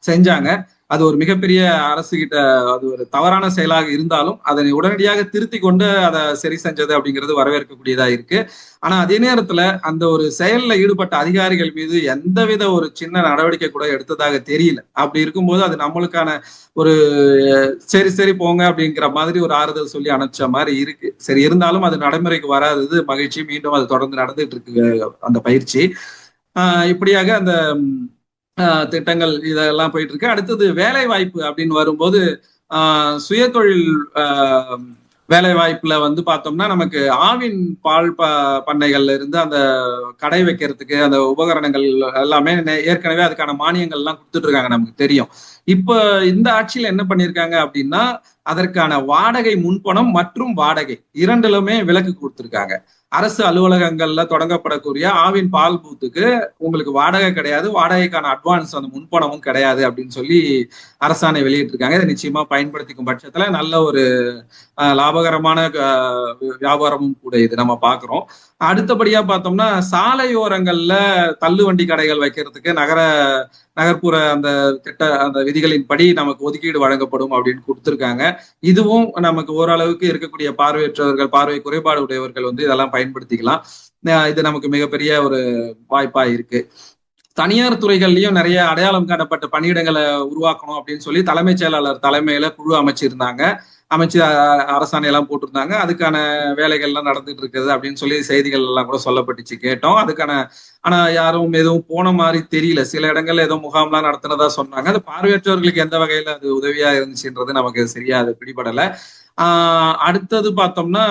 செஞ்சாங்க. அது ஒரு மிகப்பெரிய அரசு கிட்ட அது ஒரு தவறான செயலாக இருந்தாலும் அதனை உடனடியாக திருத்தி கொண்டு அதை சரி செஞ்சது அப்படிங்கிறது வரவேற்கக்கூடியதா இருக்கு. ஆனா அதே நேரத்துல அந்த ஒரு செயல்ல ஈடுபட்ட அதிகாரிகள் மீது எந்தவித ஒரு சின்ன நடவடிக்கை கூட எடுத்ததாக தெரியல. அப்படி இருக்கும்போது அது நம்மளுக்கான ஒரு சரி போங்க அப்படிங்கிற மாதிரி ஒரு ஆறுதல் சொல்லி அனுப்பிச்ச மாதிரி இருக்கு. சரி, இருந்தாலும் அது நடைமுறைக்கு வராதது மகிழ்ச்சி. மீண்டும் அது தொடர்ந்து நடந்துட்டு இருக்கு அந்த பயிற்சி. இப்படியாக அந்த திட்டங்கள் இதெல்லாம் போயிட்டு இருக்கு. அடுத்தது வேலை வாய்ப்பு அப்படின்னு வரும்போது சுயதொழில் வேலை வாய்ப்புல வந்து பார்த்தோம்னா நமக்கு ஆவின் பால் பண்ணைகள்ல இருந்து அந்த கடை வைக்கிறதுக்கு அந்த உபகரணங்கள் எல்லாமே ஏற்கனவே அதுக்கான மானியங்கள் எல்லாம் கொடுத்துட்டு இருக்காங்க, நமக்கு தெரியும். இப்ப இந்த ஆட்சியில என்ன பண்ணிருக்காங்க அப்படின்னா அதற்கான வாடகை முன்பணம் மற்றும் வாடகை இரண்டுலுமே விலக்கு கொடுத்திருக்காங்க. அரசு அலுவலகங்கள்ல தொடங்கப்படக்கூடிய ஆவின் பால் பூத்துக்கு உங்களுக்கு வாடகை கிடையாது, வாடகைக்கான அட்வான்ஸ் அந்த முன்பணமும் கிடையாது அப்படின்னு சொல்லி அரசாணை வெளியிட்டிருக்காங்க. இதை நிச்சயமா பயன்படுத்திக்கும் பட்சத்துல நல்ல ஒரு லாபகரமான வியாபாரமும் கூட இது நம்ம பாக்குறோம். அடுத்தபடியா பார்த்தோம்னா சாலையோரங்கள்ல தள்ளுவண்டி கடைகள் வைக்கிறதுக்கு நகர்ப்புற அந்த அந்த விதிகளின்படி நமக்கு ஒதுக்கீடு வழங்கப்படும் அப்படின்னு கொடுத்திருக்காங்க. இதுவும் நமக்கு ஓரளவுக்கு இருக்கக்கூடிய பார்வையற்றவர்கள், பார்வை குறைபாடு உடையவர்கள் வந்து இதெல்லாம் பயன்படுத்திக்கலாம். இது நமக்கு மிகப்பெரிய ஒரு வாய்ப்பா இருக்கு. தனியார் துறைகள்லயும் நிறைய அடையாளம் காணப்பட்ட பணியிடங்களை உருவாக்கணும் அப்படின்னு சொல்லி தலைமைச் செயலாளர் தலைமையில குழு அமைச்சு அரசாணை எல்லாம் போட்டிருந்தாங்க. அதுக்கான வேலைகள் எல்லாம் நடந்துட்டு இருக்குது அப்படின்னு சொல்லி செய்திகள் எல்லாம் கூட சொல்லப்பட்டுச்சு, கேட்டோம். ஆனா யாரும் எதுவும் போன மாதிரி தெரியல. சில இடங்கள்ல ஏதோ முகாம்லாம் நடத்தினதா சொன்னாங்க. அது பார்வையற்றவர்களுக்கு எந்த வகையில அது உதவியா இருந்துச்சுன்றது நமக்கு சரியா அது பிடிபடல. அடுத்தது பார்த்தோம்னா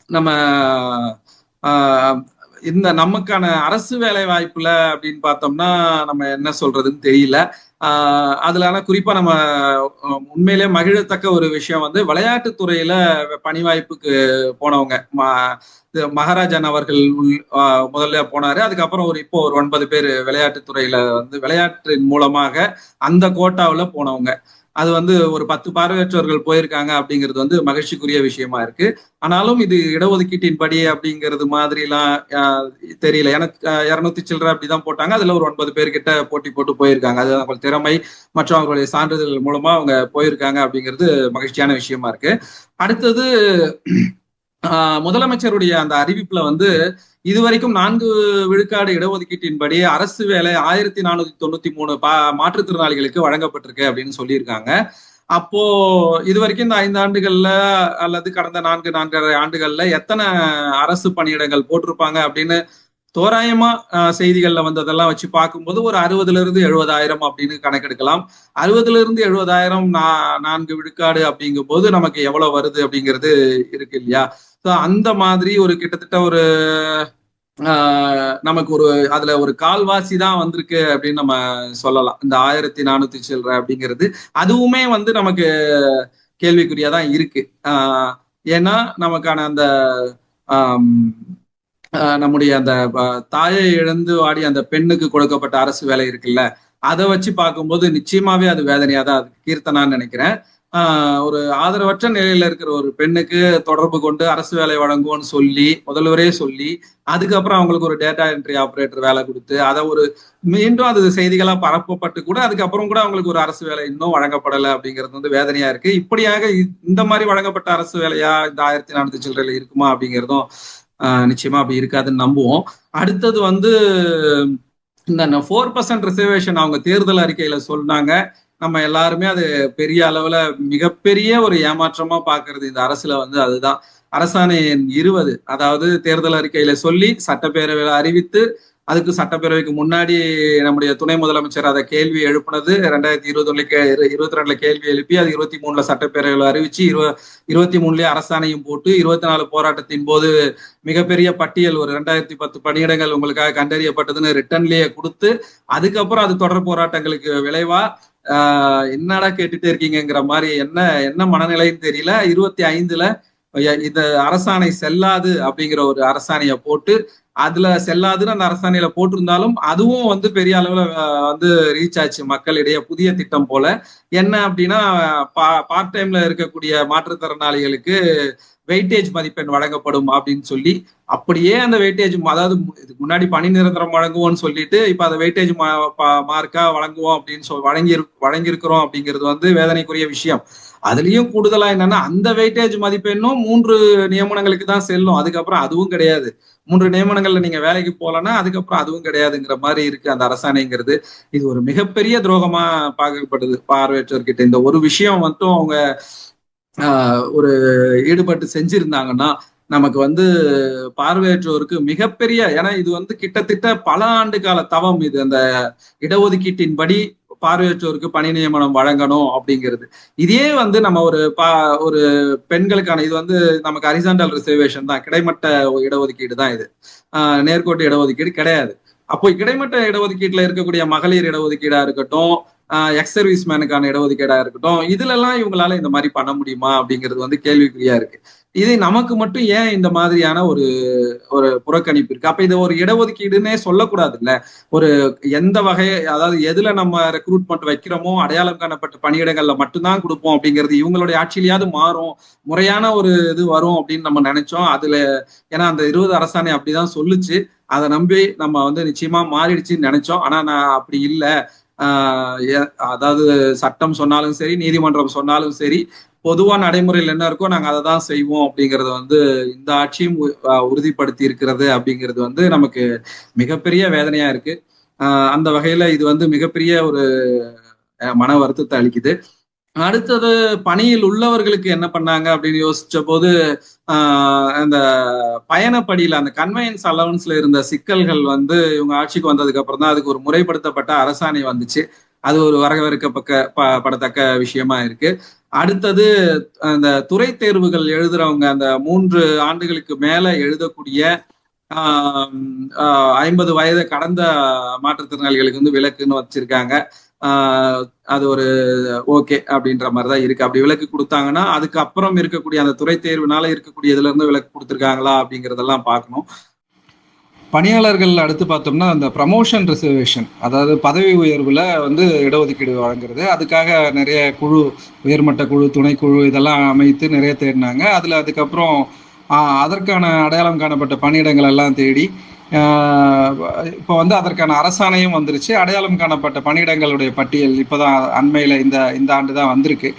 நம்ம இந்த நமக்கான அரசு வேலை வாய்ப்புல அப்படின்னு பார்த்தோம்னா நம்ம என்ன சொல்றதுன்னு தெரியல. அதுல ஆனா குறிப்பா நம்ம உண்மையிலே மகிழத்தக்க ஒரு விஷயம் வந்து விளையாட்டுத்துறையில பணி வாய்ப்புக்கு போனவங்க. மகாராஜன் அவர்கள் முதல்ல போனாரு. அதுக்கப்புறம் இப்போ ஒரு 9 பேர் விளையாட்டுத்துறையில வந்து விளையாட்டின் மூலமாக அந்த கோட்டாவுல போனவங்க. அது வந்து ஒரு 10 பார்வையற்றவர்கள் போயிருக்காங்க அப்படிங்கிறது வந்து மகிழ்ச்சிக்குரிய விஷயமா இருக்கு. ஆனாலும் இது இடஒதுக்கீட்டின் படி அப்படிங்கிறது மாதிரி எல்லாம் தெரியல. எனக்கு 200 சில்லறை அப்படிதான் போட்டாங்க. அதுல ஒரு 9 பேர்கிட்ட போட்டி போட்டு போயிருக்காங்க. அது அவங்க திறமை மற்றும் அவங்களுடைய சான்றிதழ் மூலமா அவங்க போயிருக்காங்க அப்படிங்கிறது மகிழ்ச்சியான விஷயமா இருக்கு. அடுத்தது முதலமைச்சருடைய அந்த அறிவிப்புல வந்து இதுவரைக்கும் 4 விழுக்காடு இடஒதுக்கீட்டின்படி அரசு வேலை 1493 மாற்றுத்திறனாளிகளுக்கு வழங்கப்பட்டிருக்கு அப்படின்னு சொல்லியிருக்காங்க. அப்போ இது வரைக்கும் இந்த 5 ஆண்டுகள்ல அல்லது கடந்த 4.5 ஆண்டுகள்ல எத்தனை அரசு பணியிடங்கள் போட்டிருப்பாங்க அப்படின்னு தோராயமா செய்திகள்ல வந்ததெல்லாம் வச்சு பார்க்கும்போது ஒரு 60,000-70,000 அப்படின்னு கணக்கெடுக்கலாம். 60,000-70,000 4 விழுக்காடு அப்படிங்கும் போது நமக்கு எவ்வளவு வருது அப்படிங்கிறது இருக்கு இல்லையா? அந்த மாதிரி ஒரு கிட்டத்தட்ட ஒரு நமக்கு ஒரு அதுல ஒரு கால்வாசி தான் வந்திருக்கு அப்படின்னு நம்ம சொல்லலாம். இந்த 1400 சில்லறை அப்படிங்கிறது அதுவுமே வந்து நமக்கு கேள்விக்குறியாதான் இருக்கு. ஏன்னா நமக்கான அந்த நம்முடைய அந்த தாயை இழந்து வாடி அந்த பெண்ணுக்கு கொடுக்கப்பட்ட அரசு வேலை இருக்குல்ல, அதை வச்சு பார்க்கும்போது நிச்சயமாவே அது வேதனையாதான் அது கீர்த்தனான்னு நினைக்கிறேன். ஒரு ஆதரவற்ற நிலையில இருக்கிற ஒரு பெண்ணுக்கு தொடர்பு கொண்டு அரசு வேலை வழங்குவோம்னு சொல்லி முதல்வரே சொல்லி அதுக்கப்புறம் அவங்களுக்கு ஒரு டேட்டா என்ட்ரி ஆப்ரேட்டர் வேலை கொடுத்து அதை ஒரு மீண்டும் அது செய்திகளா பரப்பப்பட்டு கூட அதுக்கப்புறம் கூட அவங்களுக்கு ஒரு அரசு வேலை இன்னும் வழங்கப்படலை அப்படிங்கிறது வந்து வேதனையா இருக்கு. இப்படியாக இந்த மாதிரி வழங்கப்பட்ட அரசு வேலையா இந்த 1400 சில்லறையில இருக்குமா அப்படிங்கிறதும் நிச்சயமா அப்படி இருக்காதுன்னு நம்புவோம். அடுத்தது வந்து இந்த 4% ரிசர்வேஷன் அவங்க தேர்தல் அறிக்கையில சொன்னாங்க. நம்ம எல்லாருமே அது பெரிய அளவுல மிகப்பெரிய ஒரு ஏமாற்றமா பாக்குறது இந்த அரசுல வந்து அதுதான். அரசாணை 20 அதாவது தேர்தல் அறிக்கையில சொல்லி சட்டப்பேரவையில அறிவித்து அதுக்கு சட்டப்பேரவைக்கு முன்னாடி நம்முடைய துணை முதலமைச்சர் அதை கேள்வி எழுப்புனது 2022 கேள்வி எழுப்பி அது 23 சட்டப்பேரவையில அறிவிச்சு 23 அரசாணையும் போட்டு 24 போராட்டத்தின் போது மிகப்பெரிய பட்டியல் ஒரு 2010 பணியிடங்கள் உங்களுக்காக கண்டறியப்பட்டதுன்னு ரிட்டன்லயே கொடுத்து அதுக்கப்புறம் அது தொடர் போராட்டங்களுக்கு விளைவா என்னடா கேட்டுட்டே இருக்கீங்கிற மாதிரி என்ன மனநிலைன்னு தெரியல. 25 இந்த அரசாணை செல்லாது அப்படிங்கிற ஒரு அரசாணையை போட்டு அதுல செல்லாதுன்னு அந்த அரசாணையில போட்டிருந்தாலும் அதுவும் வந்து பெரிய அளவுல வந்து ரீச் ஆச்சு மக்களிடையே. புதிய திட்டம் போல என்ன அப்படின்னா பார்ட் டைம்ல இருக்கக்கூடிய மாற்றுத்திறனாளிகளுக்கு வெயிட்டேஜ் மதிப்பெண் வழங்கப்படும் அப்படின்னு சொல்லி அப்படியே அந்த வெயிட்டேஜ் அதாவது இதுக்கு முன்னாடி பணி நிரந்தரம் வழங்குவோம்னு சொல்லிட்டு இப்ப அதை வெயிட்டேஜ் மார்க்கா வழங்குவோம் அப்படின்னு வழங்கியிருக்கிறோம் அப்படிங்கிறது வந்து வேதனைக்குரிய விஷயம். அதுலயும் கூடுதலா என்னன்னா அந்த வெயிட்டேஜ் மதிப்பெண்ணும் 3 நியமனங்களுக்கு தான் செல்லும். அதுக்கப்புறம் அதுவும் கிடையாது. 3 நியமனங்கள்ல நீங்க வேலைக்கு போலன்னா அதுக்கப்புறம் அதுவும் கிடையாதுங்கிற மாதிரி இருக்கு அந்த அரசாணைங்கிறது. இது ஒரு மிகப்பெரிய துரோகமா பார்க்கப்படுது பார்வையற்றவர்கிட்ட. இந்த ஒரு விஷயம் மட்டும் அவங்க ஒரு ஈடுபட்டு செஞ்சிருந்தாங்கன்னா நமக்கு வந்து பார்வையற்றோருக்கு மிகப்பெரிய, ஏன்னா இது வந்து கிட்டத்தட்ட பல ஆண்டு கால தவம். இது அந்த இடஒதுக்கீட்டின்படி பார்வையற்றோருக்கு பணி நியமனம் வழங்கணும் அப்படிங்கிறது. இதே வந்து நம்ம ஒரு பெண்களுக்கான இது வந்து நமக்கு ஹரிசாண்டல் ரிசர்வேஷன் தான், கிடைமட்ட இடஒதுக்கீடு தான் இது, நேர்கோட்டு இடஒதுக்கீடு கிடையாது. அப்போ கிடைமட்ட இடஒதுக்கீட்டுல இருக்கக்கூடிய மகளிர் இடஒதுக்கீடா இருக்கட்டும், எக்ஸ் சர்வீஸ் மேனுக்கான இடஒதுக்கீடா இருக்கட்டும், இதுல எல்லாம் இவங்களால இந்த மாதிரி பண்ண முடியுமா அப்படிங்கிறது வந்து கேள்விக்குறியா இருக்கு. இது நமக்கு மட்டும் ஏன் இந்த மாதிரியான ஒரு புறக்கணிப்பு இருக்கு? அப்ப இது ஒரு இடஒதுக்கீடுன்னே சொல்லக்கூடாது இல்ல? ஒரு எந்த வகை, அதாவது எதுல நம்ம ரெக்ரூட்மெண்ட் வைக்கிறோமோ அடையாளம் காணப்பட்ட பணியிடங்கள்ல மட்டும்தான் கொடுப்போம் அப்படிங்கிறது இவங்களுடைய ஆட்சியிலேயாவது மாறும், முறையான ஒரு இது வரும் அப்படின்னு நம்ம நினைச்சோம். அதுல ஏன்னா அந்த 20 அரசாணை அப்படிதான் சொல்லுச்சு, அதை நம்பி நம்ம வந்து நிச்சயமா மாறிடுச்சுன்னு நினைச்சோம். ஆனா நான் அப்படி இல்லை. அதாவது சட்டம் சொன்னாலும் சரி, நீதிமன்றம் சொன்னாலும் சரி, பொதுவா நடைமுறையில் என்ன இருக்கோ நாங்க அதை தான் செய்வோம் அப்படிங்கறது வந்து இந்த ஆட்சியும் உறுதிப்படுத்தி இருக்கிறது அப்படிங்கிறது வந்து நமக்கு மிகப்பெரிய வேதனையா இருக்கு. அந்த வகையில இது வந்து மிகப்பெரிய ஒரு மன வருத்தத்தை அளிக்குது. அடுத்தது பணியில் உள்ளவர்களுக்கு என்ன பண்ணாங்க அப்படின்னு யோசிச்ச போது அந்த பயணப்படியில அந்த கன்வெயன்ஸ் அலவன்ஸ்ல இருந்த சிக்கல்கள் வந்து இவங்க ஆட்சிக்கு வந்ததுக்கு அப்புறம் தான் அதுக்கு ஒரு முறைப்படுத்தப்பட்ட அரசாணை வந்துச்சு. அது ஒரு வரவேற்கப்படத்தக்க விஷயமா இருக்கு. அடுத்தது அந்த துறை தேர்வுகள் எழுதுறவங்க அந்த 3 ஆண்டுகளுக்கு மேல எழுதக்கூடிய 50 வயதை கடந்த மாற்றுத்திறனாளிகளுக்கு வந்து விலக்குன்னு வச்சிருக்காங்க. அது ஒரு ஓகே அப்படின்ற மாதிரிதான் இருக்கு. அப்படி விலக்கு கொடுத்தாங்கன்னா அதுக்கப்புறம் இருக்கக்கூடிய அந்த துறை தேர்வுனால இருக்கக்கூடிய இதுல இருந்து விலக்கு கொடுத்துருக்காங்களா அப்படிங்கிறதெல்லாம் பார்க்கணும். பணியாளர்கள் அடுத்து பார்த்தோம்னா அந்த ப்ரமோஷன் ரிசர்வேஷன், அதாவது பதவி உயர்வுல வந்து இடஒதுக்கீடு வழங்குறது, அதுக்காக நிறைய குழு, உயர்மட்ட குழு, துணைக்குழு இதெல்லாம் அமைத்து நிறைய தேடினாங்க. அதுக்கப்புறம் அதற்கான அடையாளம் காணப்பட்ட பணியிடங்கள் எல்லாம் தேடி இப்போ வந்து அதற்கான அரசாணையும் வந்துருச்சு. அடையாளம் காணப்பட்ட பணியிடங்களுடைய பட்டியல் இப்போதான் அண்மையில இந்த ஆண்டு தான் வந்திருக்கு.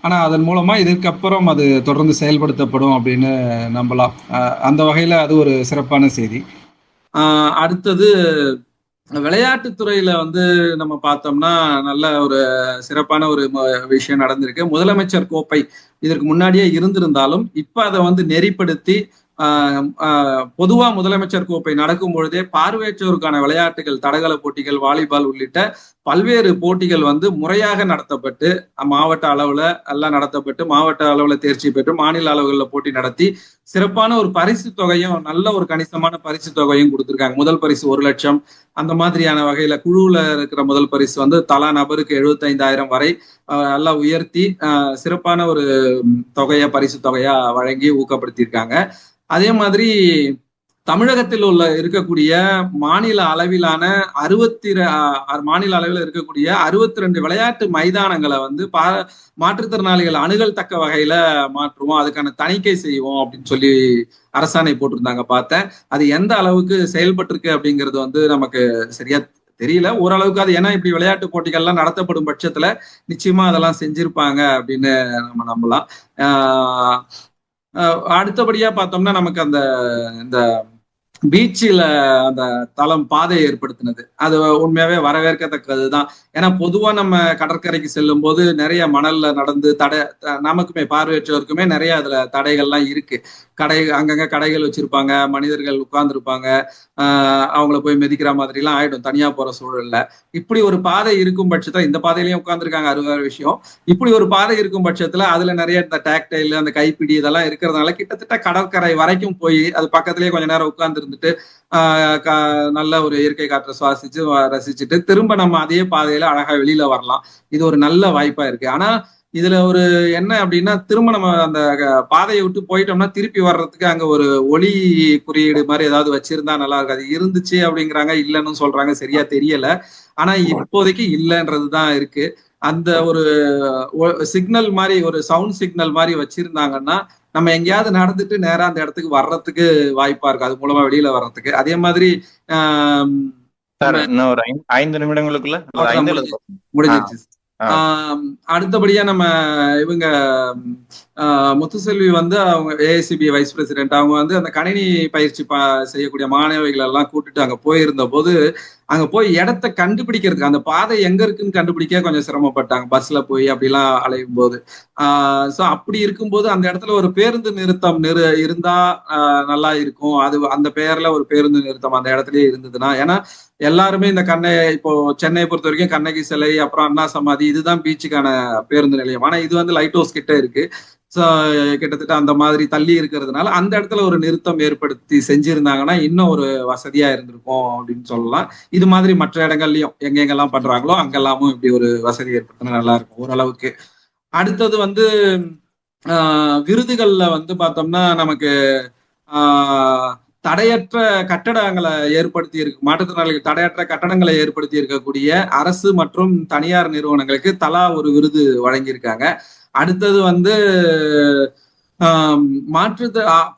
ஆனால் அதன் மூலமா இதுக்கப்புறம் அது தொடர்ந்து செயல்படுத்தப்படும் அப்படின்னு நம்பலாம். அந்த வகையில அது ஒரு சிறப்பான செய்தி. அடுத்தது விளையாட்டுத்துறையில வந்து நம்ம பார்த்தோம்னா நல்ல ஒரு சிறப்பான ஒரு விஷயம் நடந்திருக்கு. முதலமைச்சர் கோப்பை இதற்கு முன்னாடியே இருந்திருந்தாலும் இப்ப அதை வந்து நெறிப்படுத்தி பொதுவா முதலமைச்சர் கோப்பை நடக்கும் பொழுதே பார்வையற்றோருக்கான விளையாட்டுகள், தடகள போட்டிகள், வாலிபால் உள்ளிட்ட பல்வேறு போட்டிகள் வந்து முறையாக நடத்தப்பட்டு மாவட்ட அளவுல எல்லாம் நடத்தப்பட்டு மாவட்ட அளவுல தேர்ச்சி பெற்று மாநில அளவுகளில் போட்டி நடத்தி சிறப்பான ஒரு பரிசு தொகையும், நல்ல ஒரு கணிசமான பரிசு தொகையும் கொடுத்துருக்காங்க. முதல் பரிசு 1 லட்சம், அந்த மாதிரியான வகையில குழுவுல இருக்கிற முதல் பரிசு வந்து தலா நபருக்கு 75,000 வரை எல்லாம் உயர்த்தி சிறப்பான ஒரு தொகையா, பரிசு தொகையா வழங்கி ஊக்கப்படுத்தியிருக்காங்க. அதே மாதிரி தமிழகத்தில் இருக்கக்கூடிய மாநில அளவிலான மாநில அளவில் இருக்கக்கூடிய 62 விளையாட்டு மைதானங்களை வந்து மாற்றுத்திறனாளிகள் அணுகல் தக்க வகையில மாற்றுவோம், அதுக்கான தணிக்கை செய்வோம் அப்படின்னு சொல்லி அரசாணை போட்டிருந்தாங்க. பார்த்தேன். அது எந்த அளவுக்கு செயல்பட்டு இருக்கு அப்படிங்கிறது வந்து நமக்கு சரியா தெரியல. ஓரளவுக்கு அது, ஏன்னா இப்படி விளையாட்டு போட்டிகள்லாம் நடத்தப்படும் பட்சத்துல நிச்சயமா அதெல்லாம் செஞ்சிருப்பாங்க அப்படின்னு நம்ம நம்பலாம். அடுத்தபடியா பார்த்தோம்னா நமக்கு இந்த பீச்சில் அந்த தளம் பாதை ஏற்படுத்தினது அது உண்மையாவே வரவேற்கத்தக்கதுதான். ஏன்னா பொதுவா நம்ம கடற்கரைக்கு செல்லும் போது நிறைய மணல்ல நடந்து நமக்குமே பார்வையற்றவருக்குமே நிறைய அதுல தடைகள்லாம் இருக்கு. அங்கங்க கடைகள் வச்சிருப்பாங்க, மனிதர்கள் உட்கார்ந்துருப்பாங்க, அவங்கள போய் மிதிக்கிற மாதிரி எல்லாம் ஆயிடும் தனியா போற சூழல்ல. இப்படி ஒரு பாதை இருக்கும் பட்சத்துல, இந்த பாதையிலயும் உட்கார்ந்துருக்காங்க, அருமையான விஷயம். இப்படி ஒரு பாதை இருக்கும் பட்சத்துல அதுல நிறைய இந்த டாக்டைல், அந்த கைப்பிடி இதெல்லாம் இருக்கிறதுனால கிட்டத்தட்ட கடற்கரை வரைக்கும் போய் அது பக்கத்திலேயே கொஞ்ச நேரம் உட்கார்ந்து இருந்துட்டு நல்ல ஒரு இயற்கை காற்றை சுவாசிச்சு ரசிச்சுட்டு திரும்ப நம்ம அதே பாதையில அழகா வெளியில வரலாம். இது ஒரு நல்ல வாய்ப்பா இருக்கு. ஆனா இதுல ஒரு என்ன அப்படின்னா, திரும்ப நம்ம அந்த பாதையை விட்டு போயிட்டோம்னா திருப்பி வர்றதுக்கு அங்க ஒரு ஒளி குறியீடு மாதிரி ஏதாவது வச்சிருந்தா நல்லா இருக்கு. அது இருந்துச்சு அப்படிங்கிறாங்க, இல்லைன்னு சொல்றாங்க, சரியா தெரியல. ஆனா இப்போதைக்கு இல்லைன்றதுதான் இருக்கு. அந்த ஒரு சிக்னல் மாதிரி, ஒரு சவுண்ட் சிக்னல் மாதிரி வச்சிருந்தாங்கன்னா நம்ம எங்கேயாவது நடந்துட்டு நேரா அந்த இடத்துக்கு வர்றதுக்கு வாய்ப்பா இருக்கு, அது மூலமா வெளியில வர்றதுக்கு. அதே மாதிரி ஒரு 5 நிமிடங்களுக்குள்ள முடிஞ்சிருச்சு. அடுத்தபடியா நம்ம இவங்க முத்துசெல்வி வந்து அவங்க ஏஐசிபி வைஸ் பிரசிடென்ட், அவங்க வந்து அந்த கணினி பயிற்சி செய்யக்கூடிய மாணவிகள் எல்லாம் கூட்டிட்டு அங்க போயிருந்த போது அங்க போய் இடத்த கண்டுபிடிக்கிறதுக்கு, அந்த பாதை எங்க இருக்குன்னு கண்டுபிடிக்க கொஞ்சம் சிரமப்பட்டாங்க, பஸ்ல போய் அப்படிலாம் அலையும் போது. சோ அப்படி இருக்கும்போது அந்த இடத்துல ஒரு பேருந்து நிறுத்தம் இருந்தா நல்லா இருக்கும். அது அந்த பெயர்ல ஒரு பேருந்து நிறுத்தம் அந்த இடத்துலயே இருந்ததுன்னா, ஏன்னா எல்லாருமே இந்த இப்போ சென்னையை பொறுத்த வரைக்கும் கண்ணகி சிலை, அப்புறம் அண்ணா சமாதி, இதுதான் பீச்சுக்கான பேருந்து நிலையம். ஆனா இது வந்து லைட் ஹவுஸ் கிட்ட இருக்கு. ஸோ கிட்டத்தட்ட அந்த மாதிரி தள்ளி இருக்கிறதுனால அந்த இடத்துல ஒரு நிறுத்தம் ஏற்படுத்தி செஞ்சிருந்தாங்கன்னா இன்னும் ஒரு வசதியா இருந்திருக்கும் அப்படின்னு சொல்லலாம். இது மாதிரி மற்ற இடங்கள்லயும் எங்கெங்கெல்லாம் பண்றாங்களோ அங்கெல்லாமும் இப்படி ஒரு வசதி ஏற்படுத்தினா நல்லா இருக்கும் ஓரளவுக்கு. அடுத்தது வந்து விருதுகள்ல வந்து பார்த்தோம்னா நமக்கு தடையற்ற கட்டடங்களை ஏற்படுத்தி இருக்கு, மாற்றுத்திறனாளிகள் தடையற்ற கட்டடங்களை ஏற்படுத்தி இருக்கக்கூடிய அரசு மற்றும் தனியார் நிறுவனங்களுக்கு தலா ஒரு விருது வழங்கியிருக்காங்க. அடுத்தது வந்து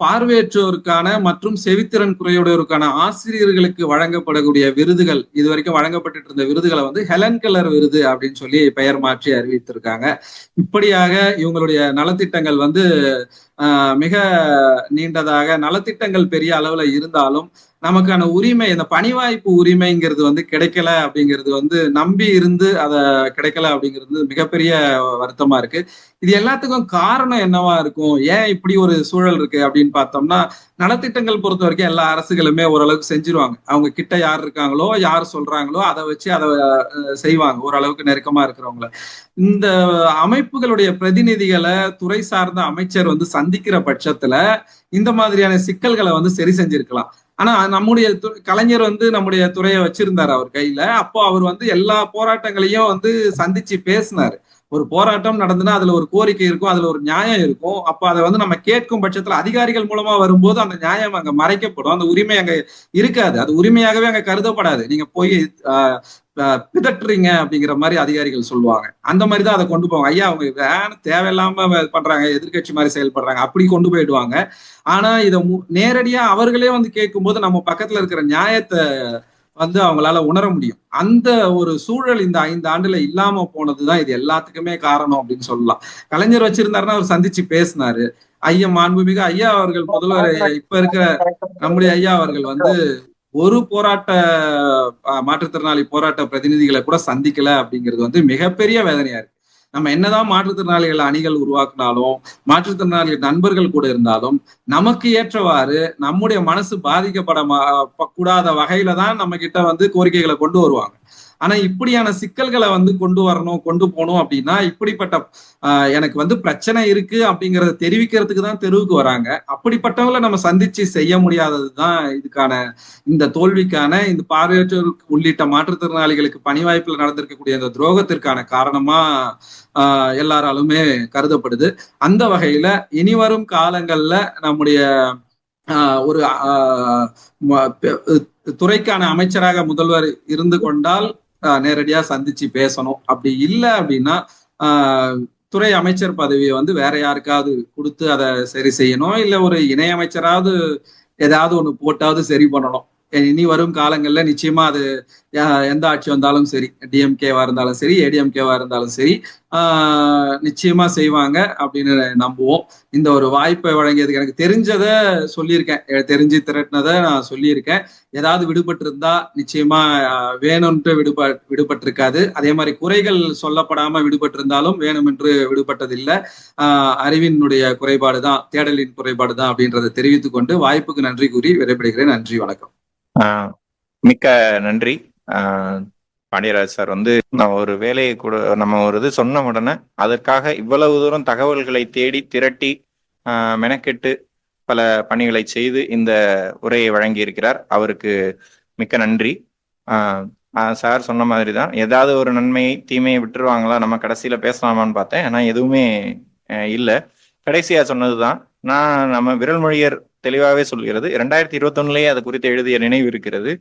பார்வையற்றோருக்கான மற்றும் செவித்திறன் குறையுடையோருக்கான ஆசிரியர்களுக்கு வழங்கப்படக்கூடிய விருதுகள், இதுவரைக்கும் வழங்கப்பட்டு இருந்த விருதுகளை வந்து ஹெலன் கெல்லர் விருது அப்படின்னு சொல்லி பெயர் மாற்றி அறிவித்திருக்காங்க. இப்படியாக இவங்களுடைய நலத்திட்டங்கள் வந்து மிக நீண்டதாக, நலத்திட்டங்கள் பெரிய அளவுல இருந்தாலும் நமக்கான உரிமை, இந்த பணிவாய்ப்பு உரிமைங்கிறது வந்து கிடைக்கல அப்படிங்கிறது வந்து நம்பி இருந்து அதை கிடைக்கல அப்படிங்கிறது மிகப்பெரிய வருத்தமா இருக்கு. இது எல்லாத்துக்கும் காரணம் என்னவா இருக்கும், ஏன் இப்படி ஒரு சூழல் இருக்கு அப்படின்னு பார்த்தோம்னா, நலத்திட்டங்கள் பொறுத்த வரைக்கும் எல்லா அரசுகளுமே ஓரளவுக்கு செஞ்சிருவாங்க. அவங்க கிட்ட யார் இருக்காங்களோ, யார் சொல்றாங்களோ அதை வச்சு அதை செய்வாங்க, ஓரளவுக்கு நெருக்கமா இருக்கிறவங்கள. இந்த அமைப்புகளுடைய பிரதிநிதிகளை துறை சார்ந்த அமைச்சர் வந்து சந்திக்கிற பட்சத்துல இந்த மாதிரியான சிக்கல்களை வந்து சரி செஞ்சிருக்கலாம். ஆனா நம்முடைய கலைஞர் வந்து நம்முடைய துறையை வச்சிருந்தாரு அவர் கையில. அப்போ அவர் வந்து எல்லா போராட்டங்களையும் வந்து சந்திச்சு பேசினாரு. ஒரு போராட்டம் நடந்துன்னா அதுல ஒரு கோரிக்கை இருக்கும், அதுல ஒரு நியாயம் இருக்கும். அப்ப அதை வந்து நம்ம கேட்கும் பட்சத்துல அதிகாரிகள் மூலமா வரும்போது அந்த நியாயம் அங்க மறைக்கப்படும், அந்த உரிமை அங்க இருக்காது, அது உரிமையாகவே அங்க கருதப்படாது. நீங்க போய் பிதற்றுறீங்க அப்படிங்கிற மாதிரி அதிகாரிகள் சொல்லுவாங்க. அந்த மாதிரிதான் அதை கொண்டு போவாங்க. ஐயா அவங்க தேவையில்லாம பண்றாங்க, எதிர்கட்சி மாதிரி செயல்படுறாங்க, அப்படி கொண்டு போயிடுவாங்க. ஆனா இதை நேரடியா அவர்களே வந்து கேட்கும்போது நம்ம பக்கத்துல இருக்கிற நியாயத்தை வந்து அவங்களால உணர முடியும். அந்த ஒரு சூழல் இந்த 5 ஆண்டுல இல்லாம போனதுதான் இது எல்லாத்துக்குமே காரணம் அப்படின்னு சொல்லலாம். கலைஞர் வச்சிருந்தாருன்னா அவர் சந்திச்சு பேசினாரு. மாண்புமிகு ஐயா அவர்கள் முதல்வர், இப்ப இருக்கிற நம்முடைய ஐயா அவர்கள் வந்து ஒரு மாற்றுத்திறனாளி போராட்ட பிரதிநிதிகளை கூட சந்திக்கல அப்படிங்கிறது வந்து மிகப்பெரிய வேதனையா இருக்கு. நம்ம என்னதான் மாற்றுத்திறனாளிகள் அணிகள் உருவாக்குனாலும், மாற்றுத்திறனாளிகள் நண்பர்கள் கூட இருந்தாலும், நமக்கு ஏற்றவாறு நம்முடைய மனசு பாதிக்கப்பட கூடாத வகையில தான் நம்ம கிட்ட வந்து கோரிக்கைகளை கொண்டு வருவாங்க. ஆனா இப்படியான சிக்கல்களை வந்து கொண்டு வரணும், கொண்டு போகணும் அப்படின்னா இப்படிப்பட்ட எனக்கு வந்து பிரச்சனை இருக்கு அப்படிங்கறத தெரிவிக்கிறதுக்கு தான் தெருவுக்கு வராங்க. அப்படிப்பட்டவங்களை நம்ம சந்திச்சு செய்ய முடியாததுதான் இதுக்கான, இந்த தோல்விக்கான, இந்த பார்வையற்றோருக்கு உள்ளிட்ட மாற்றுத்திறனாளிகளுக்கு பணி வாய்ப்புல நடந்திருக்கக்கூடிய இந்த துரோகத்திற்கான காரணமா எல்லாராலுமே கருதப்படுது. அந்த வகையில இனி வரும் காலங்கள்ல நம்முடைய ஒரு துறைக்கான அமைச்சராக முதல்வர் இருந்து கொண்டால் நேரடியா சந்திச்சு பேசணும். அப்படி இல்லை அப்படின்னா துறை அமைச்சர் பதவியை வந்து வேற யாருக்காவது கொடுத்து அதை சரி செய்யணும், இல்ல ஒரு இணையமைச்சராவது ஏதாவது ஒண்ணு போட்டாவது சரி பண்ணணும். இனி வரும் காலங்கள்ல நிச்சயமா அது எந்த ஆட்சி வந்தாலும் சரி, டிஎம்கேவா இருந்தாலும் சரி, ஏடிஎம்கேவா இருந்தாலும் சரி, நிச்சயமா செய்வாங்க அப்படின்னு நம்புவோம். இந்த ஒரு வாய்ப்பை வழங்கியதுக்கு எனக்கு தெரிஞ்சதை சொல்லியிருக்கேன், தெரிஞ்சு திரட்டினதை நான் சொல்லியிருக்கேன். ஏதாவது விடுபட்டு இருந்தா நிச்சயமா வேணும்ன்று விடுபட்டிருக்காது. அதே மாதிரி குறைகள் சொல்லப்படாம விடுபட்டு இருந்தாலும் வேணுமென்று விடுபட்டதில்லை. அறிவினுடைய குறைபாடு தான், தேடலின் குறைபாடு தான் அப்படின்றத தெரிவித்துக் கொண்டு வாய்ப்புக்கு நன்றி கூறி விடைபெறுகிறேன். நன்றி, வணக்கம். மிக்க நன்றி. பாண்டியராஜ் சார் வந்து நம்ம ஒரு வேலையை கூட நம்ம ஒரு இது சொன்ன உடனே அதற்காக இவ்வளவு தூரம் தகவல்களை தேடி திரட்டி மெனக்கெட்டு பல பணிகளை செய்து இந்த உரையை வழங்கி இருக்கிறார். அவருக்கு மிக்க நன்றி. சார் சொன்ன மாதிரி தான், ஏதாவது ஒரு நன்மையை தீமையை விட்டுருவாங்களா, நம்ம கடைசியில பேசலாமான்னு பார்த்தேன். ஆனா எதுவுமே இல்லை. கடைசியா சொன்னதுதான், நம்ம விரல்மொழியர் தெளிவாகவே சொல்கிறது. 2021 அது குறித்து எழுதிய நினைவு இருக்கிறது.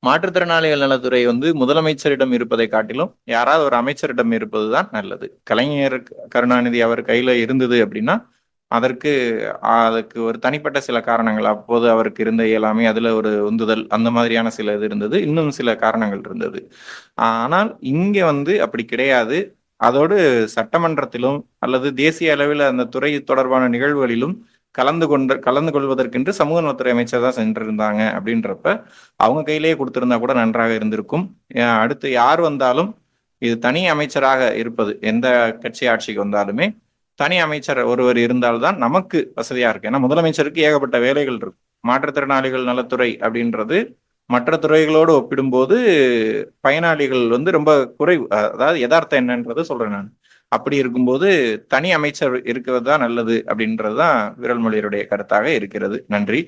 மாற்றுத்திறனாளிகள் நலத்துறை வந்து முதலமைச்சரிடம் இருப்பதை காட்டிலும் யாராவது ஒரு அமைச்சரிடம் இருப்பதுதான் நல்லது. கலைஞர் கருணாநிதி அவர் கையில இருந்தது அப்படின்னா அதற்கு ஒரு தனிப்பட்ட சில காரணங்கள், அப்போது அவருக்கு இருந்த இயலாமை, அதுல ஒரு உந்துதல், அந்த மாதிரியான சில இது இருந்தது, இன்னும் சில காரணங்கள் இருந்தது. ஆனால் இங்க வந்து அப்படி கிடையாது. அதோடு சட்டமன்றத்திலும் அல்லது தேசிய அளவில் அந்த துறை தொடர்பான நிகழ்வுகளிலும் கலந்து கொள்வதற்கென்று சமூக நலத்துறை அமைச்சர் தான் சென்றிருந்தாங்க. அப்படின்றப்ப அவங்க கையிலேயே கொடுத்திருந்தா கூட நன்றாக இருந்திருக்கும். அடுத்து யார் வந்தாலும் இது தனி அமைச்சராக இருப்பது, எந்த கட்சி ஆட்சிக்கு வந்தாலுமே தனி அமைச்சர் ஒருவர் இருந்தால்தான் நமக்கு வசதியா இருக்கு. ஏன்னா முதலமைச்சருக்கு ஏகப்பட்ட வேலைகள் இருக்கு. மாற்றுத்திறனாளிகள் நலத்துறை அப்படின்றது மற்ற துறைகளோடு ஒப்பிடும்போது பயனாளிகள் வந்து ரொம்ப குறைவு. அதாவது யதார்த்தம் என்னன்றதை சொல்றேன் நான். அப்படி இருக்கும்போது தனி அமைச்சர் இருக்கிறது தான் நல்லது அப்படின்றதுதான் விரல்மொழியருடைய கருத்தாக இருக்கிறது. நன்றி.